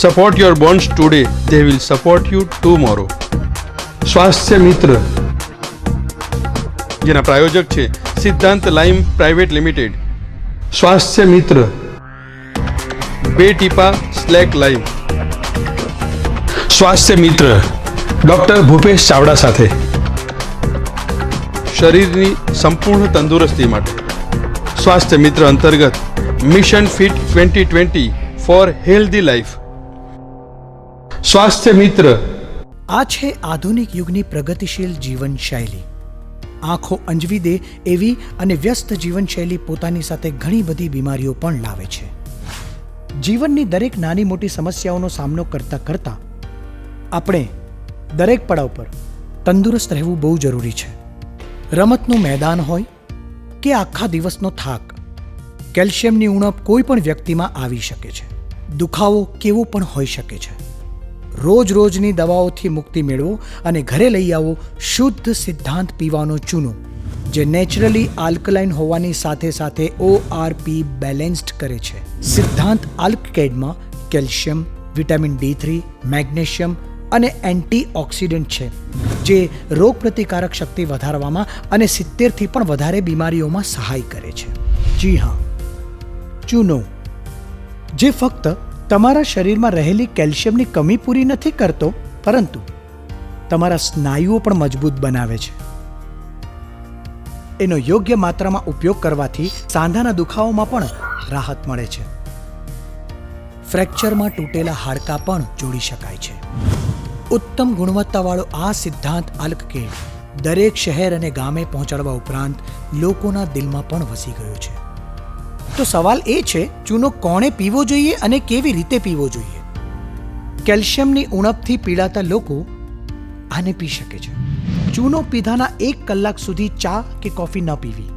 Support your bonds today, they will support you tomorrow. સ્વાસ્થ્ય મિત્ર, જેના પ્રાયોજક છે સિદ્ધાંત લાઇમ પ્રાઇવેટ લિમિટેડ. સ્વાસ્થ્ય મિત્ર, 2 ટીપા સ્લેક લાઇમ. સ્વાસ્થ્ય મિત્ર ડૉક્ટર ભૂપેશ ચાવડા સાથે. શરીરની સંપૂર્ણ તંદુરસ્તી માટે સ્વાસ્થ્ય મિત્ર અંતર્ગત mission fit 2020 four healthy life. સ્વાસ્થ્ય મિત્ર આ છે આધુનિક યુગની પ્રગતિશીલ જીવનશૈલી. આંખો અંજવી દે એવી અને વ્યસ્ત જીવનશૈલી પોતાની સાથે ઘણી બધી બીમારીઓ પણ લાવે છે. જીવનની દરેક નાની મોટી સમસ્યાઓનો સામનો કરતા કરતા આપણે દરેક પડાવ પર તંદુરસ્ત રહેવું બહુ જરૂરી છે. રમતનું મેદાન હોય કે આખા દિવસનો થાક, કેલ્શિયમની ઉણપ કોઈ પણ વ્યક્તિમાં આવી શકે છે. દુખાવો કેવો પણ હોઈ શકે છે. રોજની દવાઓથી મુક્તિ મેળવો અને ઘરે લઈ આવો શુદ્ધ સિદ્ધાંત પીવાનો ચૂનો, જે નેચરલી આલ્કલાઇન હોવાની સાથે સાથે ORP બેલેન્સ્ડ કરે છે. સિદ્ધાંત આલ્કકેડમાં કેલ્શિયમ, વિટામિન D3, મેગ્નેશિયમ અને એન્ટીઓક્સિડન્ટ છે, જે રોગ પ્રતિકારક શક્તિ વધારવામાં અને 70થી પણ વધારે બીમારીઓમાં સહાય કરે છે. જી હા, ચૂનો, જે ફક્ત તમારા શરીરમાં રહેલી કેલ્શિયમની કમી પૂરી નથી કરતો, પરંતુ તમારા સ્નાયુઓ પણ મજબૂત બનાવે છે. એનો યોગ્ય માત્રામાં ઉપયોગ કરવાથી સાંધાના દુખાવામાં પણ રાહત મળે છે. ફ્રેક્ચરમાં તૂટેલા હાડકાં પણ જોડી શકાય છે. ઉત્તમ ગુણવત્તાવાળો આ સિદ્ધાંત આલ્કકેડ દરેક શહેર અને ગામે પહોંચાડવા ઉપરાંત લોકોના દિલમાં પણ વસી ગયો છે. તો સવાલ એ છે, ચૂનો કોણે પીવો જોઈએ અને કેવી રીતે પીવો જોઈએ? કેલ્શિયમની ઉણપથી પીડાતા લોકો આને પી શકે છે. ચૂનો પીધાના 1 કલાક સુધી ચા કે કોફી ન પીવી.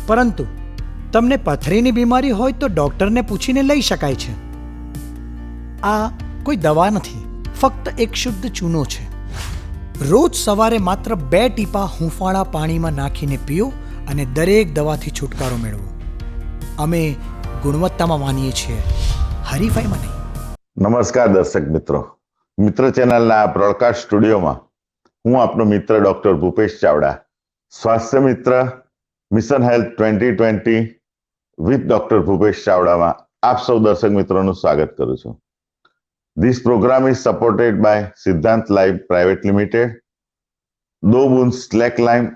પરંતુ તમને પથરીની બીમારી હોય તો ડૉક્ટરને પૂછીને લઈ શકાય છે. આ કોઈ દવા નથી, ફક્ત એક શુદ્ધ ચૂનો છે. રોજ સવારે માત્ર 2 ટીપા હૂંફાળા પાણીમાં નાખીને પીઓ અને દરેક દવાથી છુટકારો મેળવો. અમે ગુણવત્તામાં માનીએ છીએ, હરીફાઈમાં નહીં. નમસ્કાર દર્શક મિત્રો, મિત્ર ચેનલના બ્રોડકાસ્ટ સ્ટુડિયોમાં હું આપનો મિત્ર ડોક્ટર ભૂપેશ ચાવડા, સ્વાસ્થ્ય મિત્ર mission health 2020 with doctor Bhupesh ચાવડામાં આપ સૌ દર્શક મિત્રોનું સ્વાગત કરું છું. This program is supported by Siddhant lime private limited, 2 બૂંદ સ્લેક લાઇમ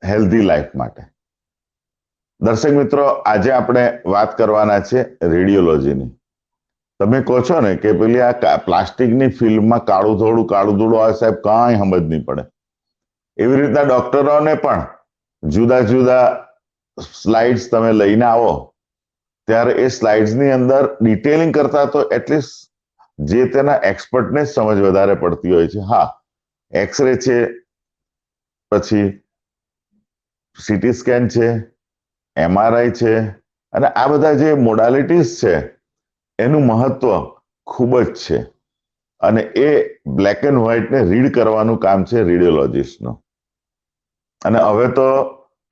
હેલ્ધી લાઈફ માટે. દર્શક મિત્રો, આજે આપણે વાત કરવાના છે રેડિયોલોજીની. તમે કહો છો ને કે પેલી આ પ્લાસ્ટિકની ફિલ્મમાં કાળું ધોળું આવે સાહેબ, કાંઈ સમજ નહીં પડે. એવી રીતના ડોક્ટરોને પણ જુદા જુદા સ્લાઇડ્સ તમે લઈને આવો ત્યારે એ સ્લાઇડ્સની અંદર ડિટેલિંગ કરતા તો એટલીસ્ટ જે તેના એક્સપર્ટને જ સમજ વધારે પડતી હોય છે. હા, એક્સરે છે, પછી સીટી સ્કેન છે, MRI છે, અને આ બધા જે મોડાલિટીઝ છે એનું મહત્વ ખૂબ જ છે. અને એ બ્લેક એન્ડ વ્હાઇટને રીડ કરવાનું કામ છે રેડિયોલોજીસ્ટનું. અને હવે તો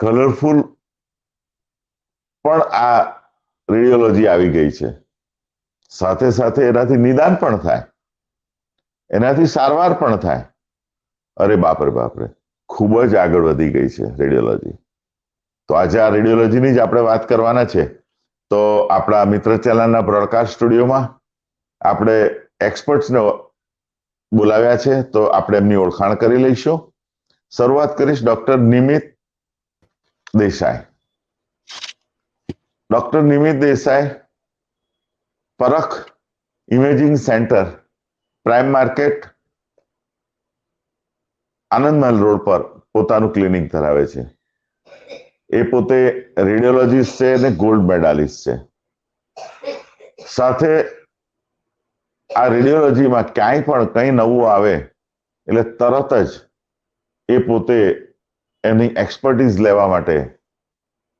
કલરફુલ પણ આ રેડિયોલોજી આવી ગઈ છે. સાથે સાથે એનાથી નિદાન પણ થાય, એનાથી સારવાર પણ થાય. અરે બાપરે, ખૂબ જ આગળ વધી ગઈ છે રેડિયોલોજી. તો આજે આ રેડિયોલોજીની જ આપણે વાત કરવાના છે. તો આપણા મિત્ર ચેનલના બ્રોડકાસ્ટ સ્ટુડિયોમાં આપણે એક્સપર્ટ્સને બોલાવ્યા છે, તો આપણે એમની ઓળખાણ કરી લઈશું. શરૂઆત કરીશ doctor Nimit Desai. Doctor Nimit Desai Parakh imaging centre, prime market, Anandmahal road પર પોતાનું ક્લિનિક ધરાવે છે. એ પોતે રેડિયોલોજીસ્ટ છે અને ગોલ્ડ મેડાલિસ્ટ છે. સાથે આ રેડિયોલોજીમાં ક્યાંય પણ કંઈ નવું આવે એટલે તરત જ એ પોતે એની એક્સપર્ટીઝ લેવા માટે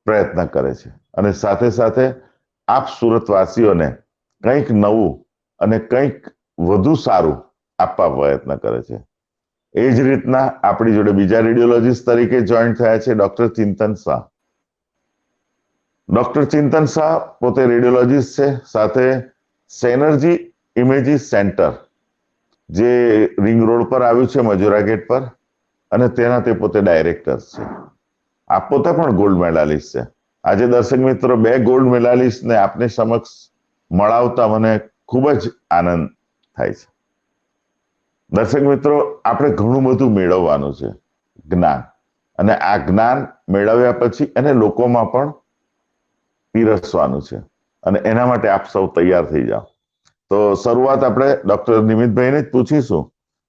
પ્રયત્ન કરે છે. અને સાથે સાથે આપ સુરતવાસીઓને કંઈક નવું અને કંઈક વધુ સારું આપવા પ્રયત્ન કરે છે. એ જ રીતના આપણી જોડે બીજા રેડિયોલોજીસ્ટ તરીકે જોઈન થયા છે ડોક્ટર ચિંતન શાહ. ડોક્ટર ચિંતન શાહ પોતે રેડિયોલોજીસ્ટ છે, સાથે સેનર્જી ઇમેજીસ સેન્ટર જે રિંગ રોડ પર આવ્યું છે મજુરા ગેટ પર, અને તેના તે પોતે ડાયરેક્ટર છે. આ પોતે પણ ગોલ્ડ મેડાલિસ્ટ છે. આજે દર્શક મિત્રો 2 ગોલ્ડ મેડાલિસ્ટ ને આપની સમક્ષ મળાવતા મને ખૂબ જ આનંદ થાય છે. દર્શક મિત્રો, આપણે ઘણું બધું મેળવવાનું છે, જ્ઞાન, અને આ જ્ઞાન મેળવ્યા પછી એને લોકોમાં પણ પીરસવાનું છે, અને એના માટે આપ સૌ તૈયાર થઈ જાઓ. તો શરૂઆત આપણે ડોક્ટર નિમિતભાઈને જ પૂછીશું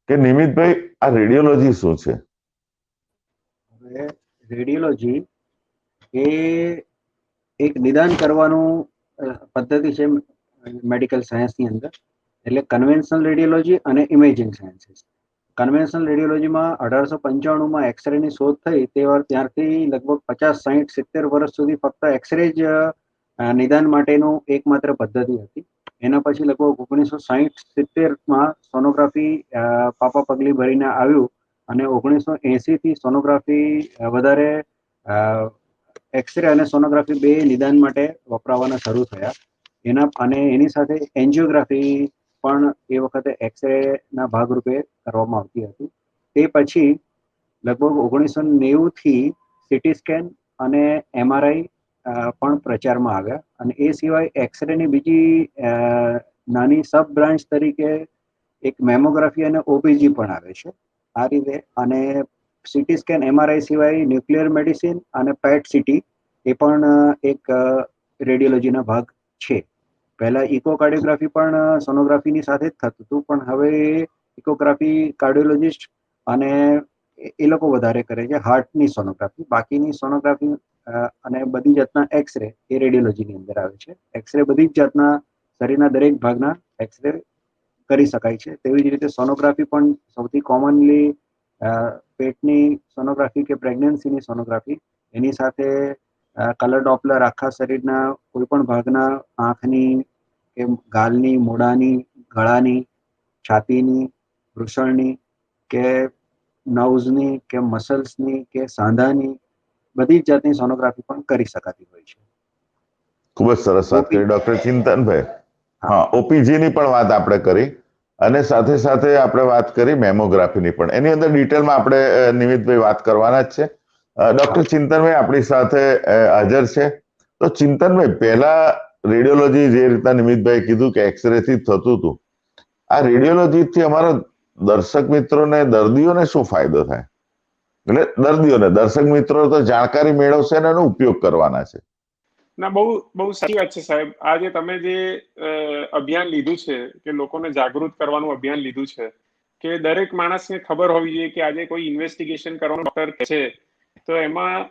કે નિમિતભાઈ, આ રેડિયોલોજી શું છે? હવે રેડિયોલોજી એ એક નિદાન કરવાનું પદ્ધતિ છે મેડિકલ સાયન્સની અંદર. એટલે કન્વેન્શનલ રેડિયોલોજી અને ઇમેજિંગ સાયન્સીસ. કન્વેન્શનલ રેડિયોલોજીમાં 1895માં એક્સરેની શોધ થઈ ત્યારથી લગભગ 50, 60, 70 વર્ષ સુધી ફક્ત એક્સરે જ નિદાન માટેનું એકમાત્ર પદ્ધતિ હતી. એના પછી લગભગ 1960-70માં સોનોગ્રાફી પાપા પગલી ભરીને આવ્યું, અને 1980થી સોનોગ્રાફી વધારે એક્સરે અને સોનોગ્રાફી બે નિદાન માટે વપરાવાના શરૂ થયા. એની સાથે એન્જિયોગ્રાફી પણ એ વખતે એક્સરે ના ભાગરૂપે કરવામાં આવતી હતી. તે પછી લગભગ 1990થી સીટી સ્કેન અને MRI પણ પ્રચારમાં આવ્યા, અને એ સિવાય એક્સરેની બીજી નાની સબ બ્રાન્ચ તરીકે એક મેમોગ્રાફી અને OPG પણ આવે છે. આ રીતે, અને સીટી સ્કેન MRI સિવાય ન્યુક્લિયર મેડિસિન અને પેટ સિટી એ પણ એક રેડિયોલોજીના ભાગ છે. પહેલા ઇકોકાર્ડિયોગ્રાફી પણ સોનોગ્રાફીની સાથે જ થતું હતું, પણ હવે ઇકોગ્રાફી કાર્ડિયોલોજિસ્ટ અને એ લોકો વધારે કરે છે, હાર્ટની સોનોગ્રાફી. બાકીની સોનોગ્રાફી અને બધી જાતના એક્સરે એ રેડિયોલોજીની અંદર આવે છે. એક્સરે બધી જ જાતના શરીરના દરેક ભાગના એક્સરે કરી શકાય છે. તેવી જ રીતે સોનોગ્રાફી પણ સૌથી કોમનલી પેટની સોનોગ્રાફી કે પ્રેગ્નન્સીની સોનોગ્રાફી, એની સાથે કલર ડોપલર આખા શરીરના કોઈ પણ ભાગના આંખની કે ગાલની, મોઢાની, ગળાની, છાતીની, વૃષણની કે નર્વ્સની કે મસલ્સની કે સાંધાની બધી જ જાતની સોનોગ્રાફી પણ કરી શકાતી હોય છે. ખૂબ જ સરસ વાત કરી ડોક્ટર ચિંતનભાઈ. હા, OPG ની પણ વાત આપણે કરી, અને સાથે સાથે આપણે વાત કરી મેમોગ્રાફીની પણ. એની અંદર ડિટેલમાં આપણે નિમિતભાઈ વાત કરવાના જ છે. ડોક્ટર ચિંતનભાઈ આપણી સાથે હાજર છે. તો ચિંતનભાઈ, પહેલા રેડિયોલોજી જે રીતના નિમિતભાઈ કીધું કે એક્સરે થી થતું હતું, આ રેડિયોલોજી થી અમારા દર્શક મિત્રોને, દર્દીઓને શું ફાયદો થાય? એટલે દર્દીઓને, દર્શક મિત્રો તો જાણકારી મેળવશે અને એનો ઉપયોગ કરવાના છે. ના, બહુ બહુ સાચી વાત છે સાહેબ. આજે તમે જે અભિયાન લીધું છે કે લોકોને જાગૃત કરવાનું અભિયાન લીધું છે, કે દરેક માણસને ખબર હોવી જોઈએ કે આજે કોઈ ઇન્વેસ્ટિગેશન કરવાનો ડોક્ટર છે તો એમાં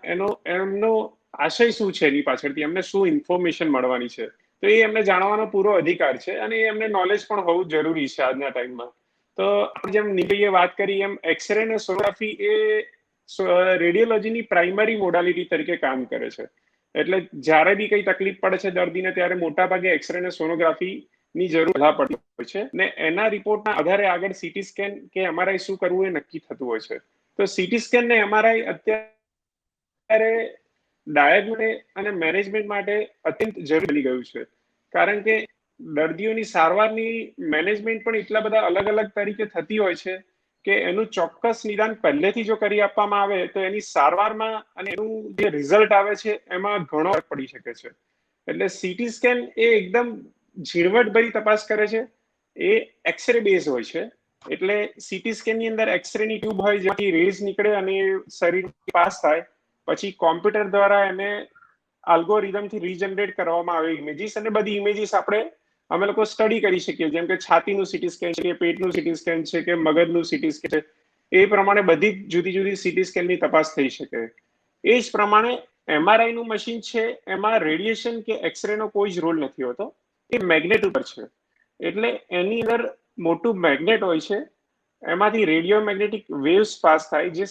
એમનો આશય શું છે, એની પાછળથી એમને શું ઇન્ફોર્મેશન મળવાની છે, તો એ એમને જાણવાનો પૂરો અધિકાર છે, અને એમને નોલેજ પણ હોવું જરૂરી છે આજના ટાઈમમાં. તો જેમ નિકીએ વાત કરી એમ એક્સરે અને સોનોગ્રાફી એ રેડિયોલોજીની પ્રાઇમરી મોડાલિટી તરીકે કામ કરે છે. એટલે જ્યારે બી કઈ તકલીફ પડે છે દર્દીને, ત્યારે મોટા ભાગે એક્સરે અને સોનોગ્રાફી ની જરૂર પડતી હોય છે, ને એના રિપોર્ટના આધારે આગળ સીટી સ્કેન કે MRI શું કરવું એ નક્કી થતું હોય છે. તો સીટી સ્કેન ને MRI અત્યારે ડાયગ્નોસ અને મેનેજમેન્ટ માટે અત્યંત જરૂરી બની ગયું છે, કારણ કે દર્દીઓની સારવારની મેનેજમેન્ટ પણ એટલા બધા અલગ અલગ તરીકે થતી હોય છે કે એનું ચોક્કસ નિદાન પહેલેથી જો કરી આપવામાં આવે તો એની સારવારમાં અને એનું જે રિઝલ્ટ આવે છે એમાં ઘણો ફરક પડી શકે છે. એટલે સીટી સ્કેન એ એકદમ ઝીણવટભરી તપાસ કરે છે. એ એક્સરે બેઝ હોય છે. એટલે સીટી સ્કેન ની અંદર એક્સરે ની ટ્યુબ હોય, જેથી રેઝ નીકળે અને શરીર પાસ થાય. પછી કોમ્પ્યુટર દ્વારા એને આલ્ગોરિધમથી રીજનરેટ કરવામાં આવે ઇમેજીસ, અને બધી ઇમેજીસ અમે લોકો સ્ટડી કરી શકીએ, જેમ કે છાતીનું સીટી સ્કેન છે, પેટનું સીટી સ્કેન છે, કે મગજનું સીટી સ્કેન છે. એ પ્રમાણે બધી જુદી જુદી સીટી સ્કેનની તપાસ થઈ શકે. એ જ પ્રમાણે MRI નું મશીન છે, એમાં રેડિયેશન કે એક્સરે નો કોઈ જ રોલ નથી હોતો. એ મેગ્નેટ ઉપર છે. એટલે એની અંદર મોટું મેગ્નેટ હોય છે, એમાંથી રેડિયો મેગ્નેટિક વેવ્સ પાસ થાય, જે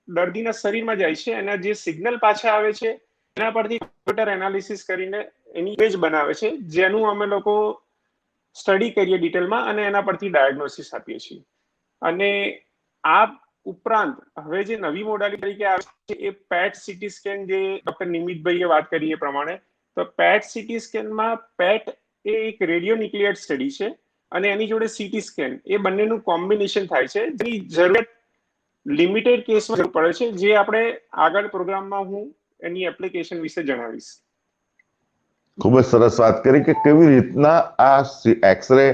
દર્દીના શરીરમાં જાય છે. અને જે સિગ્નલ પાછા આવે છે એના પરથી કોમ્પ્યુટર એનાલિસિસ કરીને એની ઇમેજ બનાવે છે, જેનું અમે લોકો સ્ટડી કરીએ ડિટેલમાં, અને એના પરથી ડાયગ્નોસિસ આપીએ છીએ. અને આ ઉપરાંત હવે જે નવી મોડાલિટી તરીકે આવે છે એ પેટ સીટી સ્કેન, જે ડોક્ટર નિમિતભાઈએ વાત કરી એ પ્રમાણે. તો પેટ સીટી સ્કેનમાં પેટ એ એક રેડિયો ન્યુક્લિયર સ્ટડી છે અને એની જોડે સીટી સ્કેન, એ બંનેનું કોમ્બિનેશન થાય છે, જેની જરૂરિયાત લિમિટેડ કેસમાં જરૂર પડે છે, જે આપણે આગળ પ્રોગ્રામમાં હું એની એપ્લિકેશન વિશે જણાવીશ. ખૂબ જ સરસ વાત કરી કે કેવી રીતના આ એક્સરે,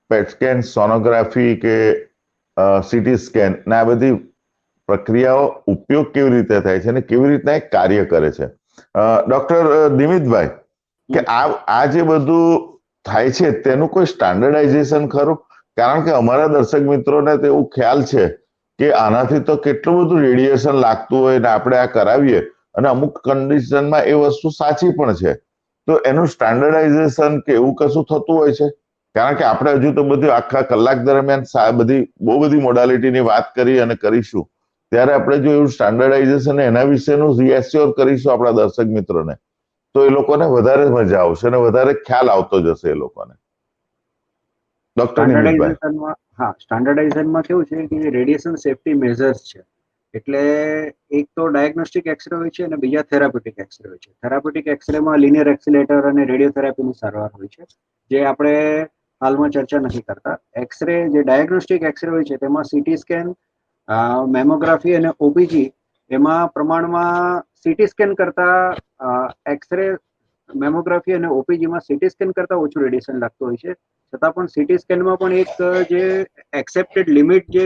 પેટ સ્કેન, સોનોગ્રાફી કે સીટી સ્કેન ને આ બધી પ્રક્રિયાઓ ઉપયોગ કેવી રીતે થાય છે અને કેવી રીતના એ કાર્ય કરે છે. ડોક્ટર નિમિતભાઈ, કે આ જે બધું થાય છે તેનું કોઈ સ્ટાન્ડર્ડાઇઝેશન ખરું? કારણ કે અમારા દર્શક મિત્રોને તો એવું ખ્યાલ છે કે આનાથી તો કેટલું બધું રેડિયેશન લાગતું હોય ને આપણે આ કરાવીએ અને અમુક કન્ડિશનમાં એ વસ્તુ સાચી પણ છે, તો એનું સ્ટાન્ડર્ડાઇઝેશન કે એવું કશું થતું હોય છે? કારણ કે આપણે હજુ તો બધું આખા કલાક દરમિયાન બહુ બધી મોડાલિટીની વાત કરી અને કરીશું, ત્યારે આપણે જો એવું સ્ટાન્ડર્ડાઇઝેશન એના વિશેનું રીએશ્યોર કરીશું આપણા દર્શક મિત્રોને, તો એ લોકોને વધારે મજા આવશે અને વધારે ખ્યાલ આવતો જશે એ લોકોને. ડોક્ટર નિમિતભાઈ. સ્ટાન્ડર્ડાઇઝેશનમાં કેવું છે કે રેડિયેશન સેફ્ટી મેઝર્સ છે. એટલે એક તો ડાયગ્નોસ્ટિક એક્સરે હોય છે અને બીજા થેરાપ્યુટિક એક્સરે હોય છે. થેરાપ્યુટિક એક્સરેમાં લિનિયર એક્સિલેટર અને રેડિયોથેરાપીની સારવાર હોય છે, જે આપણે હાલમાં ચર્ચા નથી કરતા. એક્સરે, જે ડાયગ્નોસ્ટિક એક્સરે હોય છે, તેમાં સીટી સ્કેન, મેમોગ્રાફી અને ઓપીજી, એમાં પ્રમાણમાં સીટી સ્કેન કરતા એક્સરે, મેમોગ્રાફી અને ઓપીજીમાં સીટી સ્કેન કરતા ઓછું રેડિયેશન લાગતું હોય છે. છતાં પણ સીટી સ્કેનમાં પણ એક જે એક્સેપ્ટેડ લિમિટ જે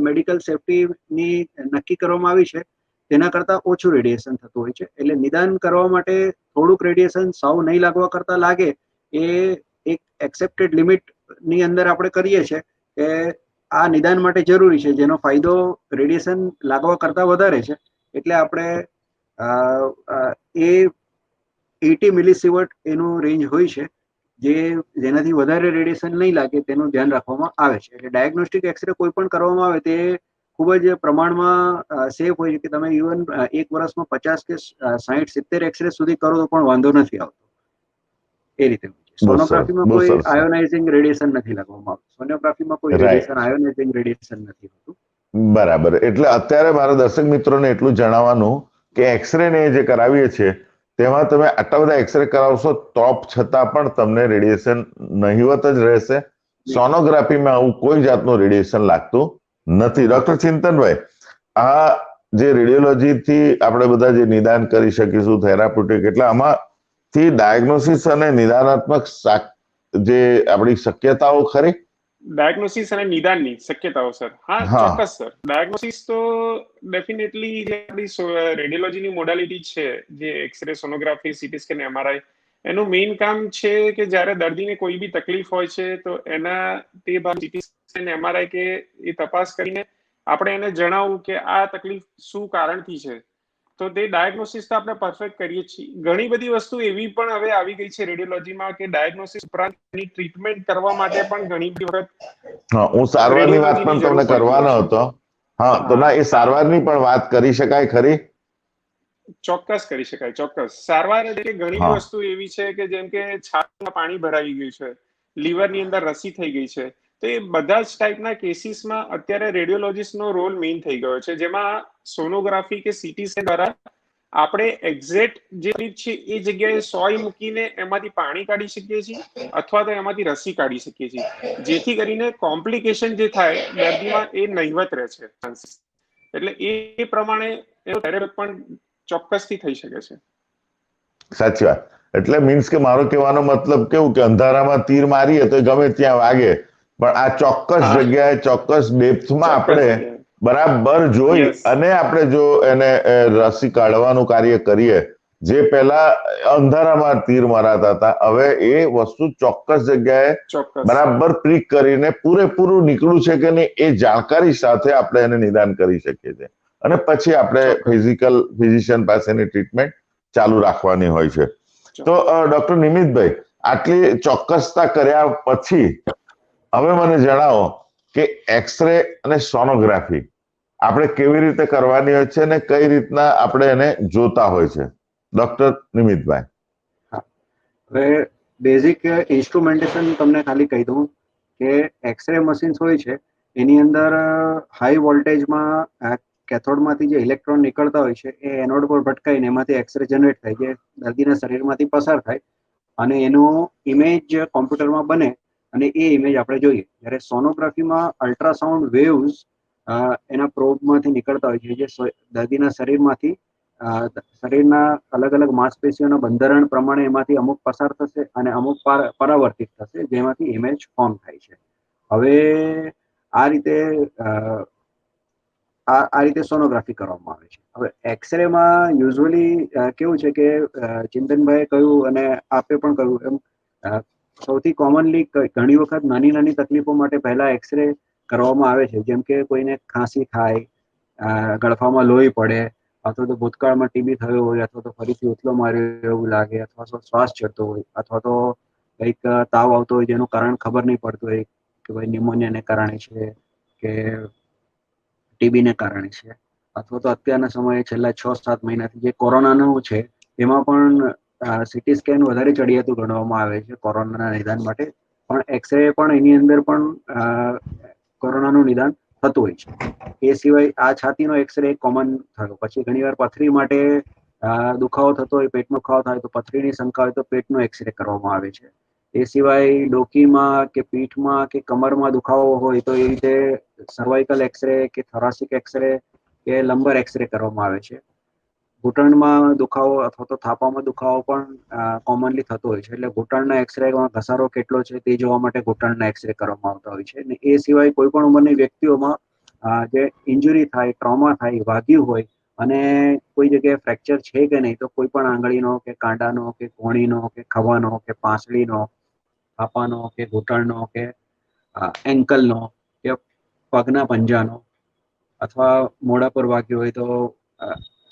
મેડિકલ સેફ્ટીની નક્કી કરવામાં આવી છે, તેના કરતાં ઓછું રેડિયેશન થતું હોય છે. એટલે નિદાન કરવા માટે થોડુંક રેડિયેશન સાવ નહીં લાગવા કરતાં લાગે, એ એક એક્સેપ્ટેડ લિમિટની અંદર આપણે કરીએ છીએ કે આ નિદાન માટે જરૂરી છે, જેનો ફાયદો રેડિયેશન લાગવા કરતાં વધારે છે. એટલે આપણે એ 80 મિલીસીવર્ટ એનું રેન્જ હોય છે, જેનાથી વધારે રેડિયેશન નહીં લાગે તેનું ધ્યાન રાખવામાં આવે છે. એટલે ડાયગ્નોસ્ટિક એક્સરે કોઈ પણ કરવામાં આવે તે ખૂબ જ પ્રમાણમાં સેફ હોય છે, કે તમે ઇવન એક વર્ષમાં 50 કે 60, 70 એક્સરે સુધી કરો તો પણ વાંધો નથી આવતો. એ રીતે સોનોગ્રાફીમાં કોઈ આયોનાઇઝિંગ રેડિયેશન નથી લાગવામાં આવતું. સોનોગ્રાફીમાં કોઈ રેડિયેશન આયોનાઇઝિંગ રેડિયેશન નથી હોતું. બરાબર. એટલે અત્યારે મારા દર્શક મિત્રોને એટલું જણાવવાનું કે એક્સરે ને જે કરાવીએ છીએ તેમાં તમે આટલા બધા એક્સરે કરાવશો તો છતાં પણ તમને રેડિયેશન નહિવત જ રહેશે. સોનોગ્રાફીમાં આવું કોઈ જાતનું રેડિયેશન લાગતું નથી. ડોક્ટર ચિંતનભાઈ, આ જે રેડિયોલોજી થી આપણે બધા જે નિદાન કરી શકીશું, થેરાપ્યુટિક, એટલે આમાંથી ડાયગ્નોસિસ અને નિદાનાત્મક જે આપણી શક્યતાઓ ખરી? ડાયગ્નોસિસ અને નિદાનની શક્યતાઓ સર, હા ચોક્કસ સર. ડાયગ્નોસિસ તો ડેફિનેટલી જે આપણી રેડિયોલોજીની મોડાલિટી છે, જે x ray, sonography, CT scan, MRI, એનું મેઇન કામ છે કે જ્યારે દર્દીને કોઈ બી તકલીફ હોય છે તો એના તે ભાગ સીટી સ્કેન, એમઆરઆઈ કે એ તપાસ કરીને આપણે એને જણાવવું કે આ તકલીફ શું કારણથી છે. તો તે ડાયગ્નોસિસ તો આપણે પરફેક્ટ કરીએ છીએ. ઘણી બધી વસ્તુ એવી પણ હવે આવી ગઈ છે રેડિયોલોજીમાં કે ડાયગ્નોસિસ ઉપરાંત એની ટ્રીટમેન્ટ કરવા માટે પણ ઘણી બધી વખત હું સારવારની વાત પણ તમને કરવાનો હતો. હા, તો ના, એ સારવારની પણ વાત કરી શકાય ખરી? ચોક્કસ કરી શકાય, ચોક્કસ. સારવાર એટલે ઘણી વસ્તુ એવી છે કે જેમ કે છાતીમાં પાણી ભરાઈ ગયું છે, લીવરની અંદર રસી થઈ ગઈ છે, તો એ બધા જ ટાઈપના કેસીસમાં અત્યારે રેડિયોલોજીસ્ટનો રોલ મેઇન થઈ ગયો છે, જેમાં સોનોગ્રાફી કે સીટી સ્કેન દ્વારા આપણે એક્ઝેક્ટ જે છે એ જગ્યાએ સોય મૂકીને એમાંથી પાણી કાઢી શકીએ છીએ અથવા તો એમાંથી રસી કાઢી શકીએ છીએ, જેથી કરીને કોમ્પ્લિકેશન જે થાય દર્દીમાં એ નહિવત રહે છે. એટલે એ પ્રમાણે એનો થેરાપી પણ ચોક્કસથી થઈ શકે છે. સાચી વાત. એટલે મીન્સ કે મારો કહેવાનો મતલબ કેવું કે અંધારામાં તીર મારીએ તો ગમે ત્યાં વાગે, પણ આ ચોક્કસ જગ્યાએ ચોક્કસ ડેપ્થમાં આપણે બરાબર જોઈ અને આપણે જો એને રસી કાઢવાનું કાર્ય કરીએ, જે પહેલા અંધારામાં તીર મરાતા હતા, હવે એ વસ્તુ ચોક્કસ જગ્યાએ બરાબર પ્રિક કરીને પૂરેપૂરું નીકળ્યું છે કે નહીં એ જાણકારી સાથે આપણે એને નિદાન કરી શકીએ છીએ અને પછી આપણે ફિઝિશિયન પાસેની ટ્રીટમેન્ટ ચાલુ રાખવાની હોય છે. તો ડોક્ટર નિમિતભાઈ, આટલી ચોક્કસતા કર્યા પછી હવે મને જણાવો કે એક્સરે અને સોનોગ્રાફી આપણે કેવી રીતે કરવાની હોય છે અને કઈ રીતના આપણે એને જોતા હોય છે? ડોક્ટર નિમિતભાઈ. હવે બેઝિક ઇન્સ્ટ્રુમેન્ટેશન તમને ખાલી કહી દઉં કે એક્સરે મશીન્સ હોય છે એની અંદર હાઈ વોલ્ટેજમાં કેથોડમાંથી જે ઇલેક્ટ્રોન નીકળતા હોય છે એ એનોડ પર ભટકાઈને એમાંથી એક્સરે જનરેટ થાય, જે દર્દીના શરીરમાંથી પસાર થાય અને એનો ઇમેજ કોમ્પ્યુટરમાં બને અને એ ઇમેજ આપણે જોઈએ. જ્યારે સોનોગ્રાફીમાં અલ્ટ્રાસાઉન્ડ વેવ્સ એના પ્રોબમાંથી નીકળતા હોય છે, જે દર્દીના શરીરમાંથી શરીરના અલગ અલગ માંસપેશીઓના બંધારણ પ્રમાણે એમાંથી અમુક પસાર થશે અને અમુક પરાવર્તિત થશે, જેમાંથી ઇમેજ ફોર્મ થાય છે. હવે આ રીતે આ રીતે સોનોગ્રાફી કરવામાં આવે છે. હવે એક્સરેમાં યુઝ્યુઅલી કેવું છે કે ચિંતનભાઈએ કહ્યું અને આપે પણ કહ્યું એમ સૌથી કોમનલી ઘણી વખત નાની નાની તકલીફો માટે પહેલા એક્સરે કરવામાં આવે છે. જેમ કે કોઈને ખાંસી થાય, ગળફામાં લોહી પડે, અથવા તો ભૂતકાળમાં ટીબી થયો હોય, અથવા તો ફરીથી ઉથલો માર્યો એવું લાગે, અથવા તો શ્વાસ ચડતો હોય, અથવા તો કંઈક તાવ આવતો હોય જેનું કારણ ખબર નહીં પડતું હોય કે ભાઈ ન્યુમોનિયાને કારણે છે કે ટીબીને કારણે છે, અથવા તો અત્યારના સમયે છેલ્લા 6-7 મહિનાથી જે કોરોનાનું છે એમાં પણ સીટી સ્કેન વધારે ચડિયાતું ગણવામાં આવે છે કોરોનાના નિદાન માટે, પણ એક્સરે પણ એની અંદર પણ કોરોનાનું નિદાન થતું હોય છે. એ સિવાય આ છાતીનો એક્સરે કોમન થયો. પછી ઘણીવાર પથરી માટે દુખાવો થતો હોય, પેટનો દુખાવો થાય તો પથરીની શંકા હોય તો પેટનો એક્સરે કરવામાં આવે છે. એ સિવાય ડોકીમાં કે પીઠમાં કે કમરમાં દુખાવો હોય તો એ રીતે સર્વાઇકલ એક્સરે કે થોરાસિક એક્સરે કે લંબર એક્સરે કરવામાં આવે છે. ઘૂંટણમાં દુખાવો અથવા તો થાપામાં દુખાવો પણ કોમનલી થતો હોય છે, એટલે ઘૂંટણના એક્સરેમાં ઘસારો કેટલો છે તે જોવા માટે ઘૂંટણના એક્સરે કરવામાં આવતા હોય છે. અને એ સિવાય કોઈ પણ ઉંમરની વ્યક્તિઓમાં જે ઇન્જુરી થાય, ટ્રોમા થાય, વાગ્યું હોય અને કોઈ જગ્યાએ ફ્રેક્ચર છે કે નહીં, તો કોઈ પણ આંગળીનો કે કાંડાનો કે કોણીનો કે ખવાનો કે પાંસળીનો, થાપાનો કે ઘૂંટણનો કે એન્કલનો કે પગના પંજાનો અથવા મોઢા પર વાગ્યું હોય તો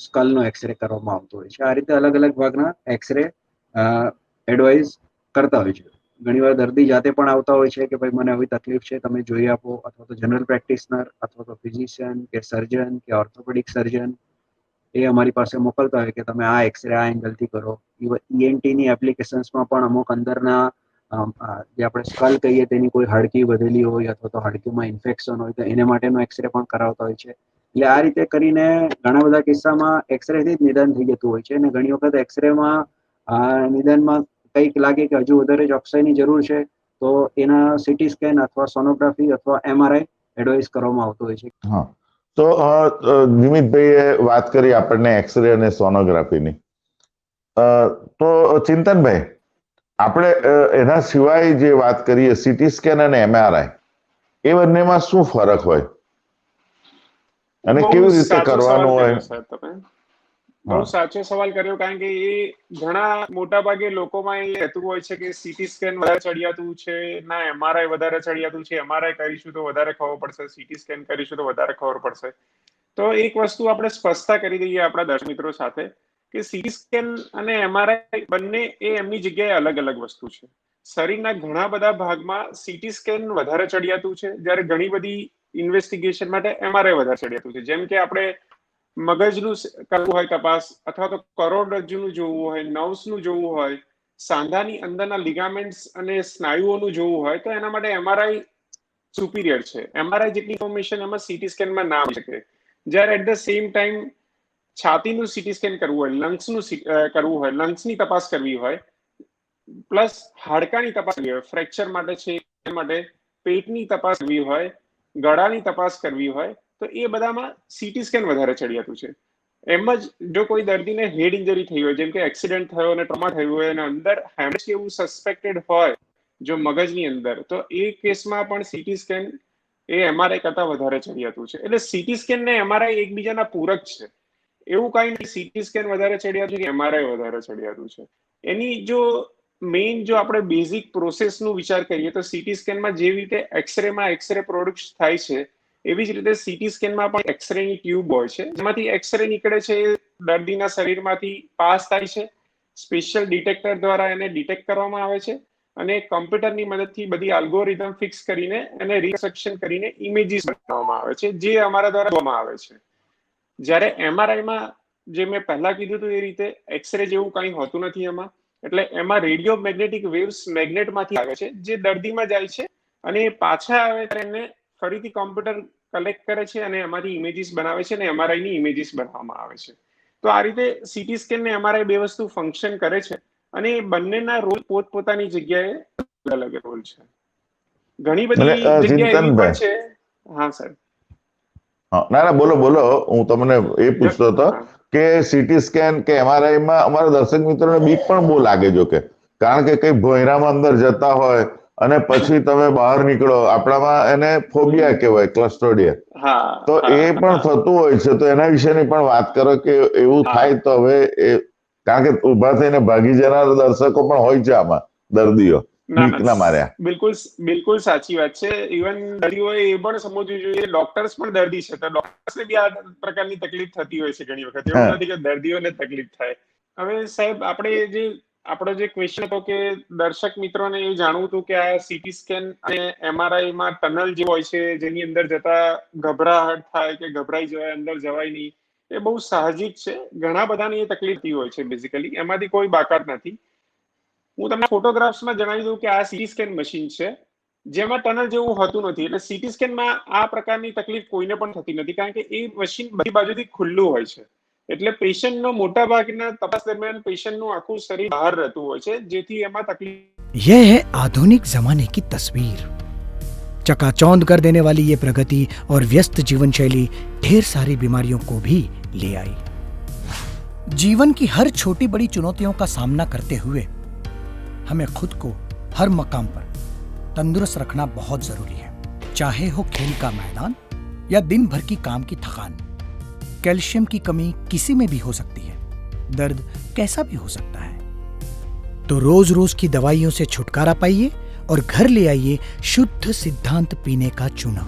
સ્કલનો એક્સરે કરવામાં આવતો હોય છે. આ રીતે અલગ અલગ ભાગના એક્સરે એડવાઇઝ કરતા હોય છે. ઘણીવાર દર્દી જાતે પણ આવતા હોય છે કે ભાઈ મને આવી તકલીફ છે, તમે જોઈ આપો, અથવા તો જનરલ પ્રેક્ટિશનર અથવા તો ફિઝિશિયન કે સર્જન કે ઓર્થોપેડિક સર્જન એ અમારી પાસે મોકલતા હોય કે તમે આ એક્સરે આ એંગલથી કરો. ઈએનટીની એપ્લિકેશન્સમાં પણ અમુક અંદરના જે આપણે સ્કલ કહીએ તેની કોઈ હાડકી વધેલી હોય અથવા તો હાડકીમાં ઇન્ફેક્શન હોય તો એને માટેનો એક્સરે પણ કરાવતા હોય છે. એટલે આ રીતે કરીને ઘણા બધા કિસ્સામાં એક્સરેથી જ નિદાન થઈ જતું હોય છે. અને ઘણી વખત એક્સરેમાં નિદાનમાં કંઈક લાગે કે હજુ વધારે ચોકસાઈની જરૂર છે તો એના સીટી સ્કેન અથવા સોનોગ્રાફી અથવા એમઆરઆઈ એડવાઇસ કરવામાં આવતો હોય છે. હા, તો નિમિતભાઈએ વાત કરી આપણને એક્સરે અને સોનોગ્રાફીની. તો ચિંતનભાઈ, આપણે એના સિવાય જે વાત કરીએ સીટી સ્કેન અને એમઆરઆઈ, એ બંનેમાં શું ફરક હોય અને કેવી રીતે કરવાનું હોય? બહુ સાચો સવાલ કર્યો, કારણ કે એ ઘણા મોટા ભાગે લોકોમાં એ રહેતું હોય છે કે સીટી સ્કેન વધારે ચડિયાતું છે, ના એમઆરઆઈ વધારે ચડિયાતું છે, એમઆરઆઈ કરીશું તો વધારે ખબર પડશે, સીટી સ્કેન કરીશું તો વધારે ખબર પડશે. તો એક વસ્તુ આપણે સ્પષ્ટતા કરી દઈએ આપણા દર્શક મિત્રો સાથે કે સીટી સ્કેન અને એમઆરઆઈ બંને એ એમની જગ્યાએ અલગ અલગ વસ્તુ છે. શરીરના ઘણા બધા ભાગમાં સીટી સ્કેન વધારે ચડિયાતું છે, જ્યારે ઘણી બધી ઇન્વેસ્ટિગેશન માટે એમઆરઆઈ વધારે ચડિયાતું છે. જેમ કે આપણે મગજનું કરવું હોય તપાસ, અથવા તો કરોડરજ્જુનું જોવું હોય, નર્વ્સનું જોવું હોય, સાંધાની અંદરના લિગામેન્ટ્સ અને સ્નાયુઓનું જોવું હોય તો એના માટે એમઆરઆઈ સુપીરિયર છે. એમઆરઆઈ જેટલી ઇન્ફોર્મેશન એમાં સીટી સ્કેનમાં ના આવી શકે. જ્યારે એટ ધ સેમ ટાઈમ છાતીનું સીટી સ્કેન કરવું હોય, લંગ્સનું કરવું હોય, લંગ્સની તપાસ કરવી હોય, પ્લસ હાડકાની તપાસ કરવી હોય, ફ્રેક્ચર માટે છે એ માટે પેટની તપાસ કરવી હોય, ગળાની તપાસ કરવી હોય, તો એ બધામાં સીટી સ્કેન વધારે ચડિયાતું છે. એમ જ જો કોઈ દર્દીને હેડ ઇન્જરી થઈ હોય, જેમ કે એક્સિડન્ટ થયો અને ટ્રોમા થયું હોય અને અંદર હેમરેજ એવું સસ્પેક્ટેડ હોય જો મગજની અંદર, તો એ કેસમાં પણ સીટી સ્કેન એ એમઆરઆઈ કરતા વધારે ચડિયાતું છે. એટલે સીટી સ્કેન ને એમઆરઆઈ એકબીજાના પૂરક છે. એવું કઈ નહીં સીટી સ્કેન વધારે ચડિયાતું છે કે એમઆરઆઈ વધારે ચડિયાતું છે. એની જો મેઇન જો આપણે બેઝિક પ્રોસેસનું વિચાર કરીએ તો સીટી સ્કેનમાં જેવી રીતે એક્સરેમાં એક્સરે પ્રોડક્ટ થાય છે, એવી જ રીતે સીટી સ્કેનમાં પણ એક્સરેની ટ્યુબ હોય છે, જેમાંથી એક્સરે નીકળે છે, દર્દીના શરીરમાંથી પાસ થાય છે, સ્પેશિયલ ડિટેક્ટર દ્વારા એને ડિટેક્ટ કરવામાં આવે છે અને કમ્પ્યુટરની મદદથી બધી આલ્ગોરિધમ ફિક્સ કરીને એને રિકન્સ્ટ્રક્શન કરીને ઇમેજીસ બનાવવામાં આવે છે, જે અમારા દ્વારા જોવામાં આવે છે. જ્યારે એમઆરઆઈમાં જે મેં પહેલા કીધું હતું એ રીતે એક્સરે જેવું કંઈ હોતું નથી એમાં. એટલે એમાં રેડિયો મેગ્નેટિક વેવ્સ મેગ્નેટમાંથી આવે છે, જે દર્દીમાં જાય છે અને પાછા આવે ત્યારે એને ફરીથી કોમ્પ્યુટર કલેક્ટ કરે છે અને એમાંથી ઇમેજીસ બનાવે છે અને એમઆરઆઈ ની ઇમેજીસ બનાવવામાં આવે છે. તો આ રીતે સીટી સ્કેન ને એમઆરઆઈ બે વસ્તુ ફંક્શન કરે છે અને બંનેના રોલ પોતપોતાની જગ્યાએ અલગ રોલ છે. ઘણી એટલે બધી જગ્યા એવી પણ ચિંતનભાઈ, છે. હા સાહેબ. ના ના બોલો બોલો, હું તમને એ પૂછતો હતો હા. કે સીટી સ્કેન કે MRI માં અમારા દર્શક મિત્રોને બીક પણ બહુ લાગે જો કે, કારણ કે કઈ ભોંયરામાં અંદર જતા હોય અને પછી તમે બહાર નીકળો, આપણામાં એને ફોબિયા કહેવાય, ક્લસ્ટ્રોડિયા, હા તો એ હા પણ થતું હોય છે. તો એના વિશેની પણ વાત કરો કે એવું હા. થાય તો હવે એ, કારણ કે ઉભા થઈને ભાગી જનાર દર્શકો પણ હોય છે આમાં, દર્દીઓ ના ના બીકના માર્યા. બિલકુલ બિલકુલ સાચી વાત છે. ઇવન દર્દીઓએ એ પણ સમજવું જોઈએ, ડોક્ટર્સ પણ દર્દી છે, તો ડોક્ટર્સને બી આ પ્રકારની તકલીફ થતી હોય છે ઘણી વખત. એવું નથી કે દર્દીઓને તકલીફ થાય. હવે સાહેબ આપણો જે ક્વેશ્ચન હતો કે દર્શક મિત્રોને એ જાણવું હતું કે આ સીટી સ્કેન અને MRI માં ટનલ જે હોય છે જેની અંદર જતા ગભરાહટ થાય કે ગભરાઈ જવાય, અંદર જવાય નહીં, એ બહુ સાહજિક છે. ઘણા બધાની એ તકલીફ હોય છે બેઝિકલી, એમાંથી કોઈ બાકાત નથી. હું તમને ફોટોગ્રાફ્સમાં જણાવી દઉં કે આ સીટી સ્કેન મશીન છે જેમાં ટનલ જેવું હોતું નથી. એટલે સીટી સ્કેનમાં આ પ્રકારની તકલીફ કોઈને પણ થતી નથી, કારણ કે એ મશીન બધી બાજુથી ખુલ્લું હોય છે. એટલે પેશન્ટનો મોટા ભાગના તપાસ દરમિયાન પેશન્ટનું આખું શરીર બહાર રહેતું હોય છે, જેથી એમાં તકલીફ। यह है आधुनिक जमाने की तस्वीर। चकाचौंध कर देने वाली ये प्रगति और व्यस्त जीवन शैली ढेर सारी बीमारियों को भी ले आई। जीवन की हर छोटी बड़ी चुनौतियों का सामना करते हुए हमें खुद को हर मकाम पर तंदुरुस्त रखना बहुत जरूरी है। चाहे हो खेल का मैदान या दिन भर की काम की थकान, कैल्शियम की कमी किसी में भी हो सकती है। दर्द कैसा भी हो सकता है। तो रोज रोज की दवाइयों से छुटकारा पाइए और घर ले आइए शुद्ध सिद्धांत पीने का चूना,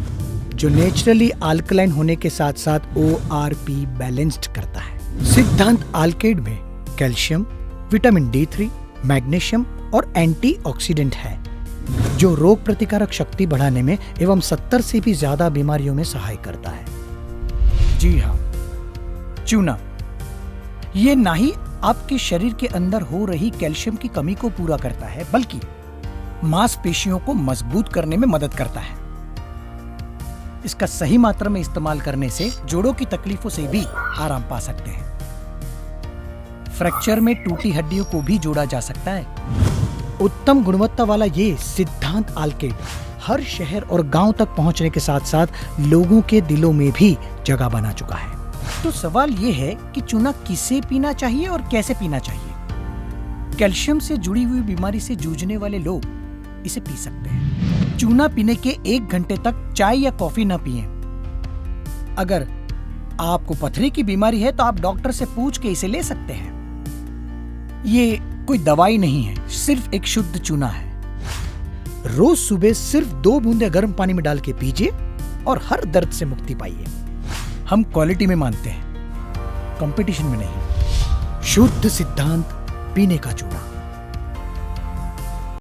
जो नेचुरली अल्कलाइन होने के साथ साथ ORP बैलेंस्ड करता है। सिद्धांत अल्केड में कैल्शियम, विटामिन D3, मैग्नीशियम और एंटीऑक्सीडेंट है, जो रोग प्रतिकारक शक्ति बढ़ाने में एवं 70 से भी ज्यादा बीमारियों में सहाय करता है। जी हाँ, चूना ये ना ही आपके शरीर के अंदर हो रही कैल्शियम की कमी को पूरा करता है, बल्कि मांसपेशियों को मजबूत करने में मदद करता है। इसका सही मात्रा में इस्तेमाल करने से जोड़ों की तकलीफों से भी आराम पा सकते हैं। फ्रैक्चर में टूटी हड्डियों को भी जोड़ा जा सकता है। उत्तम गुणवत्ता वाला ये सिद्धांत अल्केड हर शहर और गांव तक पहुंचने के साथ साथ लोगों के दिलों में भी जगह बना चुका है। तो सवाल ये है कि चूना किसे पीना चाहिए और कैसे पीना चाहिए। कैल्शियम से जुड़ी हुई बीमारी से जूझने वाले लोग इसे पी सकते हैं। चूना पीने के 1 घंटे तक चाय या कॉफी न पिएं। अगर आपको पथरी की बीमारी है तो आप डॉक्टर से पूछ के इसे ले सकते हैं। ये कोई दवाई नहीं है, सिर्फ एक शुद्ध चूना है। रोज सुबह सिर्फ 2 बूंदे गर्म पानी में डाल के पीजिए और हर दर्द से मुक्ति पाइए। हम क्वालिटी में मानते हैं, कंपटीशन में नहीं। शुद्ध सिद्धांत पीने का चूना।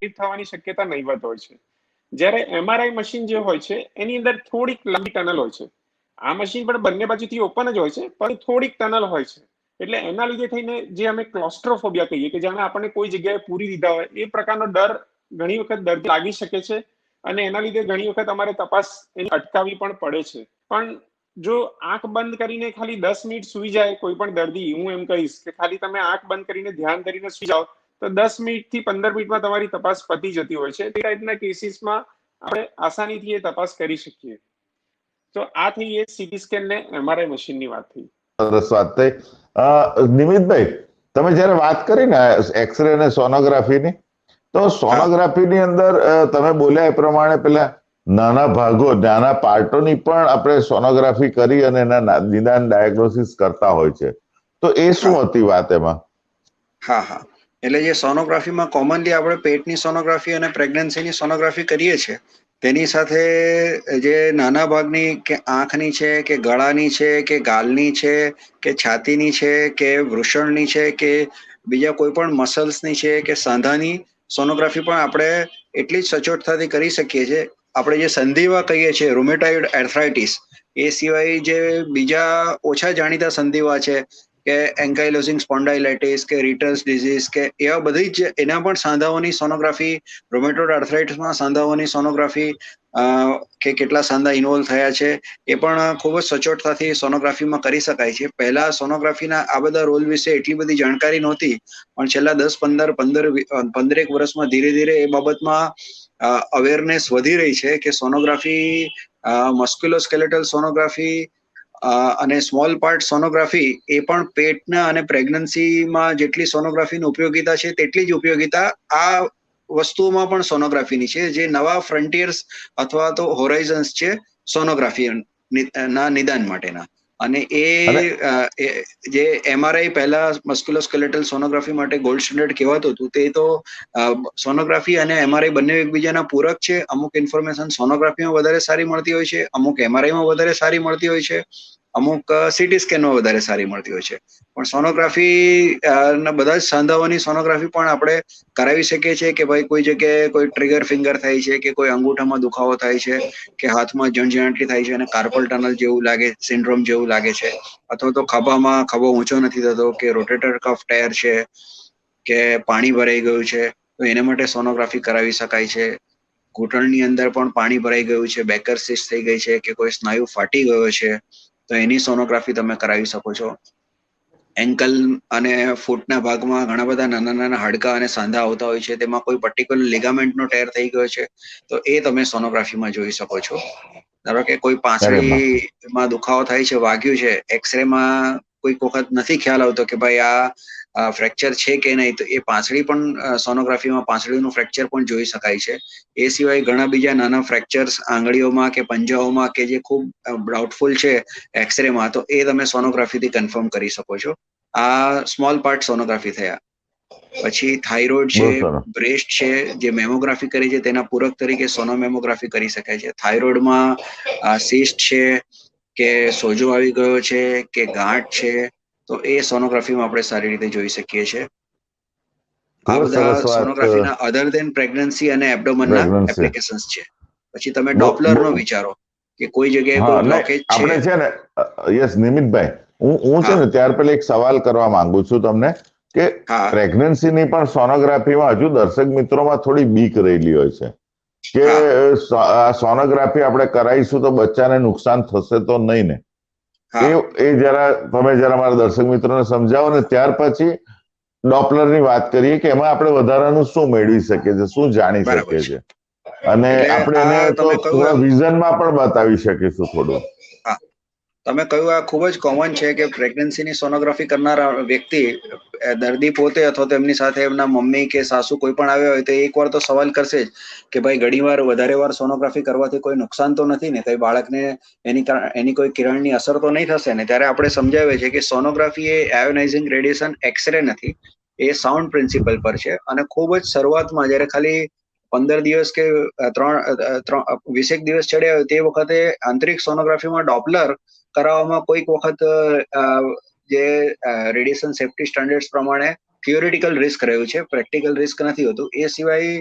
થવાની શક્યતા નહીવત હોય છે। જ્યારે MRI મશીન જે હોય છે એની અંદર થોડીક લાંબી ટનલ હોય છે। આ મશીન પણ બંને બાજુથી ઓપન જ હોય છે, પણ થોડીક ટનલ હોય છે। એટલે એના લીધે થઈને જે અમે ક્લોસ્ટ્રોફોબિયા કહીએ કે જાણે આપણને કોઈ જગ્યાએ પૂરી દીધા હોય એ પ્રકારનો ડર ઘણી વખત દર્દ લાગી શકે છે, અને એના લીધે ઘણી વખત અમારે તપાસ એની અટકાવવી પણ પડે છે। પણ જો આંખ બંધ કરીને ખાલી 10 મિનિટ સૂઈ જાય કોઈ પણ દર્દી, હું એમ કહીશ કે ખાલી તમે આંખ બંધ કરીને ધ્યાન કરીને સૂઈ જાઓ તો 10 મિનિટથી 15 મિનિટમાં તમારી તપાસ પતી જતી હોય છે। તે ટાઈપના કેસીસમાં આપણે આસાનીથી એ તપાસ કરી શકીએ। તો આ થઈ એ સીટી સ્કેન ને MRI મશીનની વાત થઈ। સરસ વાત થઈ। નિમિતભાઈ, તમે જ્યારે વાત કરી ને એક્સરે અને સોનોગ્રાફીની, તો સોનોગ્રાફીની અંદર તમે બોલ્યા એ પ્રમાણે પેલા નાના ભાગો, નાના પાર્ટોની પણ આપણે સોનોગ્રાફી કરી અને એના નિદાન ડાયગ્નોસિસ કરતા હોય છે, તો એ શું હતી વાત એમાં? હા હા, એટલે જે સોનોગ્રાફીમાં કોમનલી આપણે પેટની સોનોગ્રાફી અને પ્રેગ્નન્સીની સોનોગ્રાફી કરીએ છીએ, તેની સાથે જે નાના ભાગની કે આંખની છે કે ગળાની છે કે ગાલની છે કે છાતીની છે કે વૃષણની છે કે બીજા કોઈ પણ મસલ્સની છે કે સાંધાની સોનોગ્રાફી પણ આપણે એટલી જ સચોટતાથી કરી શકીએ છીએ। આપણે જે સંધિવા કહીએ છીએ, રૂમેટોઇડ આર્થરાઇટિસ, એ સિવાય જે બીજા ઓછા જાણીતા સંધિવા છે કે એન્કાઇલોઝિંગ સ્પોન્ડાઇલાઇટિસ કે રીટર્સ ડિઝીઝ કે એવા બધી જ એના પણ સાંધાઓની સોનોગ્રાફી, રોમેટોઇડ આર્થરાઇટિસમાં સાંધાઓની સોનોગ્રાફી કે કેટલા સાંધા ઇન્વોલ્વ થયા છે એ પણ ખૂબ જ સચોટતાથી સોનોગ્રાફીમાં કરી શકાય છે. પહેલા સોનોગ્રાફીના આ બધા રોલ વિશે એટલી બધી જાણકારી નહોતી, પણ છેલ્લા 10-15 વર્ષમાં ધીરે ધીરે એ બાબતમાં અવેરનેસ વધી રહી છે કે સોનોગ્રાફી, મસ્ક્યુલોસ્કેલેટલ સોનોગ્રાફી અને સ્મોલ પાર્ટ સોનોગ્રાફી એ પણ પેટના અને પ્રેગ્નન્સીમાં જેટલી સોનોગ્રાફીની ઉપયોગિતા છે તેટલી જ ઉપયોગિતા આ વસ્તુઓમાં પણ સોનોગ્રાફીની છે, જે નવા ફ્રન્ટિયર્સ અથવા તો હોરાઇઝન્સ છે સોનોગ્રાફી ના નિદાન માટેના. અને જે MRI પહેલા મસ્ક્યુલોસ્કેલેટલ સોનોગ્રાફી માટે ગોલ્ડ સ્ટાન્ડર્ડ કહેવાતું હતું, તે તો સોનોગ્રાફી અને MRI બંને એકબીજાના પૂરક છે. અમુક ઇન્ફોર્મેશન સોનોગ્રાફીમાં વધારે સારી મળતી હોય છે, અમુક MRI માં વધારે સારી મળતી હોય છે, અમુક CT સ્કેનમાં વધારે સારી મળતી હોય છે. પણ સોનોગ્રાફી ના બધા જ સાંધાઓની સોનોગ્રાફી પણ આપણે કરાવી શકીએ છીએ કે ભાઈ કોઈ જગ્યાએ કોઈ ટ્રિગર ફિંગર થાય છે, કે કોઈ અંગૂઠામાં દુખાવો થાય છે, કે હાથમાં ઝણઝણાટી થાય છે અને કાર્પલ ટનલ જેવું લાગે, સિન્ડ્રોમ જેવું લાગે છે, અથવા તો ખભો ઊંચો નથી થતો, કે રોટેટર કફ ટેર છે, કે પાણી ભરાઈ ગયું છે, તો એના માટે સોનોગ્રાફી કરાવી શકાય છે. ઘૂંટણની અંદર પણ પાણી ભરાઈ ગયું છે, બેકર સિસ્ટ થઈ ગઈ છે, કે કોઈ સ્નાયુ ફાટી ગયો છે, તો એની સોનોગ્રાફી તમે કરાવી શકો છો. એન્કલ અને ફૂટના ભાગમાં ઘણા બધા નાના નાના હાડકા અને સાંધા આવતા હોય છે, તેમાં કોઈ પર્ટિક્યુલર લિગામેન્ટનો ટેર થઈ ગયો છે, તો એ તમે સોનોગ્રાફીમાં જોઈ શકો છો. ધારો કે કોઈ પાંસળીમાં દુખાવો થાય છે, વાગ્યું છે, એક્સરેમાં કોઈક વખત નથી ખ્યાલ આવતો કે ભાઈ આ ફ્રેક્ચર છે કે નહીં, તો એ પાંસળી પણ સોનોગ્રાફીમાં પાંસળીનું ફ્રેક્ચર પણ જોઈ શકાય છે. એ સિવાય ઘણા બીજા નાના ફ્રેક્ચર્સ આંગળીઓમાં કે પંજાઓમાં કે જે ખૂબ ડાઉટફુલ છે એક્સરેમાં, તો એ તમે સોનોગ્રાફીથી કન્ફર્મ કરી શકો છો. આ સ્મોલ પાર્ટ સોનોગ્રાફી થયા. પછી થાઇરોઇડ છે, બ્રેસ્ટ છે, જે મેમોગ્રાફી કરી છે તેના પૂરક તરીકે સોનોમેમોગ્રાફી કરી શકાય છે. થાઇરોઇડમાં સિસ્ટ છે, કે સોજો આવી ગયો છે, કે ગાંઠ છે, તો એ સોનોગ્રાફીમાં આપણે સારી રીતે જોઈ શકીએ છીએ. આ બધા સોનોગ્રાફીના અધર દેન પ્રેગ્નન્સી અને એબ્ડોમનના એપ્લિકેશન્સ છે. પછી તમે ડોપલરનો વિચારો કે કોઈ જગ્યાએ કોઈ બ્લોકેજ છે. આપણે છે ને યસ નિમિતભાઈ, હું છે ને ત્યાર પહેલા એક સવાલ કરવા માંગુ છું તમને કે પ્રેગ્નન્સીની પણ સોનોગ્રાફીમાં હજુ દર્શક મિત્રોમાં થોડી બીક રહેલી હોય છે કે સોનોગ્રાફી આપણે કરાવીશું તો બચ્ચાને નુકસાન થશે તો નહીં ને, એ તમે જરા મારા દર્શક મિત્રોને સમજાવો ને ત્યાર પછી ડોપલરની વાત કરીએ કે એમાં આપણે વધારાનું શું મેળવી શકીએ છીએ, શું જાણી શકીએ છીએ, અને આપણે એને તો થોડા વિઝનમાં પણ બતાવી શકીશું થોડું. તમે કહ્યું આ ખૂબ જ કોમન છે કે પ્રેગ્નન્સીની સોનોગ્રાફી કરનારા વ્યક્તિ, દર્દી પોતે અથવા તો એમની સાથે એમના મમ્મી કે સાસુ કોઈ પણ આવ્યા હોય તો એક વાર તો સવાલ કરશે જ કે ભાઈ ઘણી વધારે વાર સોનોગ્રાફી કરવાથી કોઈ નુકસાન તો નથી ને, કઈ બાળકને એની કોઈ કિરણની અસર તો નહીં થશે ને. ત્યારે આપણે સમજાવીએ છીએ કે સોનોગ્રાફી એ આયોનાઇઝિંગ રેડિયેશન એક્સરે નથી, એ સાઉન્ડ પ્રિન્સિપલ પર છે. અને ખૂબ જ શરૂઆતમાં જ્યારે ખાલી 15 દિવસ કે 20 દિવસ ચડ્યા હોય તે વખતે આંતરિક સોનોગ્રાફીમાં ડોપલર કરાવવામાં કોઈક વખત જે રેડિયેશન સેફ્ટી સ્ટાન્ડર્ડ્સ પ્રમાણે થિયોરિટિકલ રિસ્ક રહ્યું છે, પ્રેક્ટિકલ રિસ્ક નથી હોતું. એ સિવાય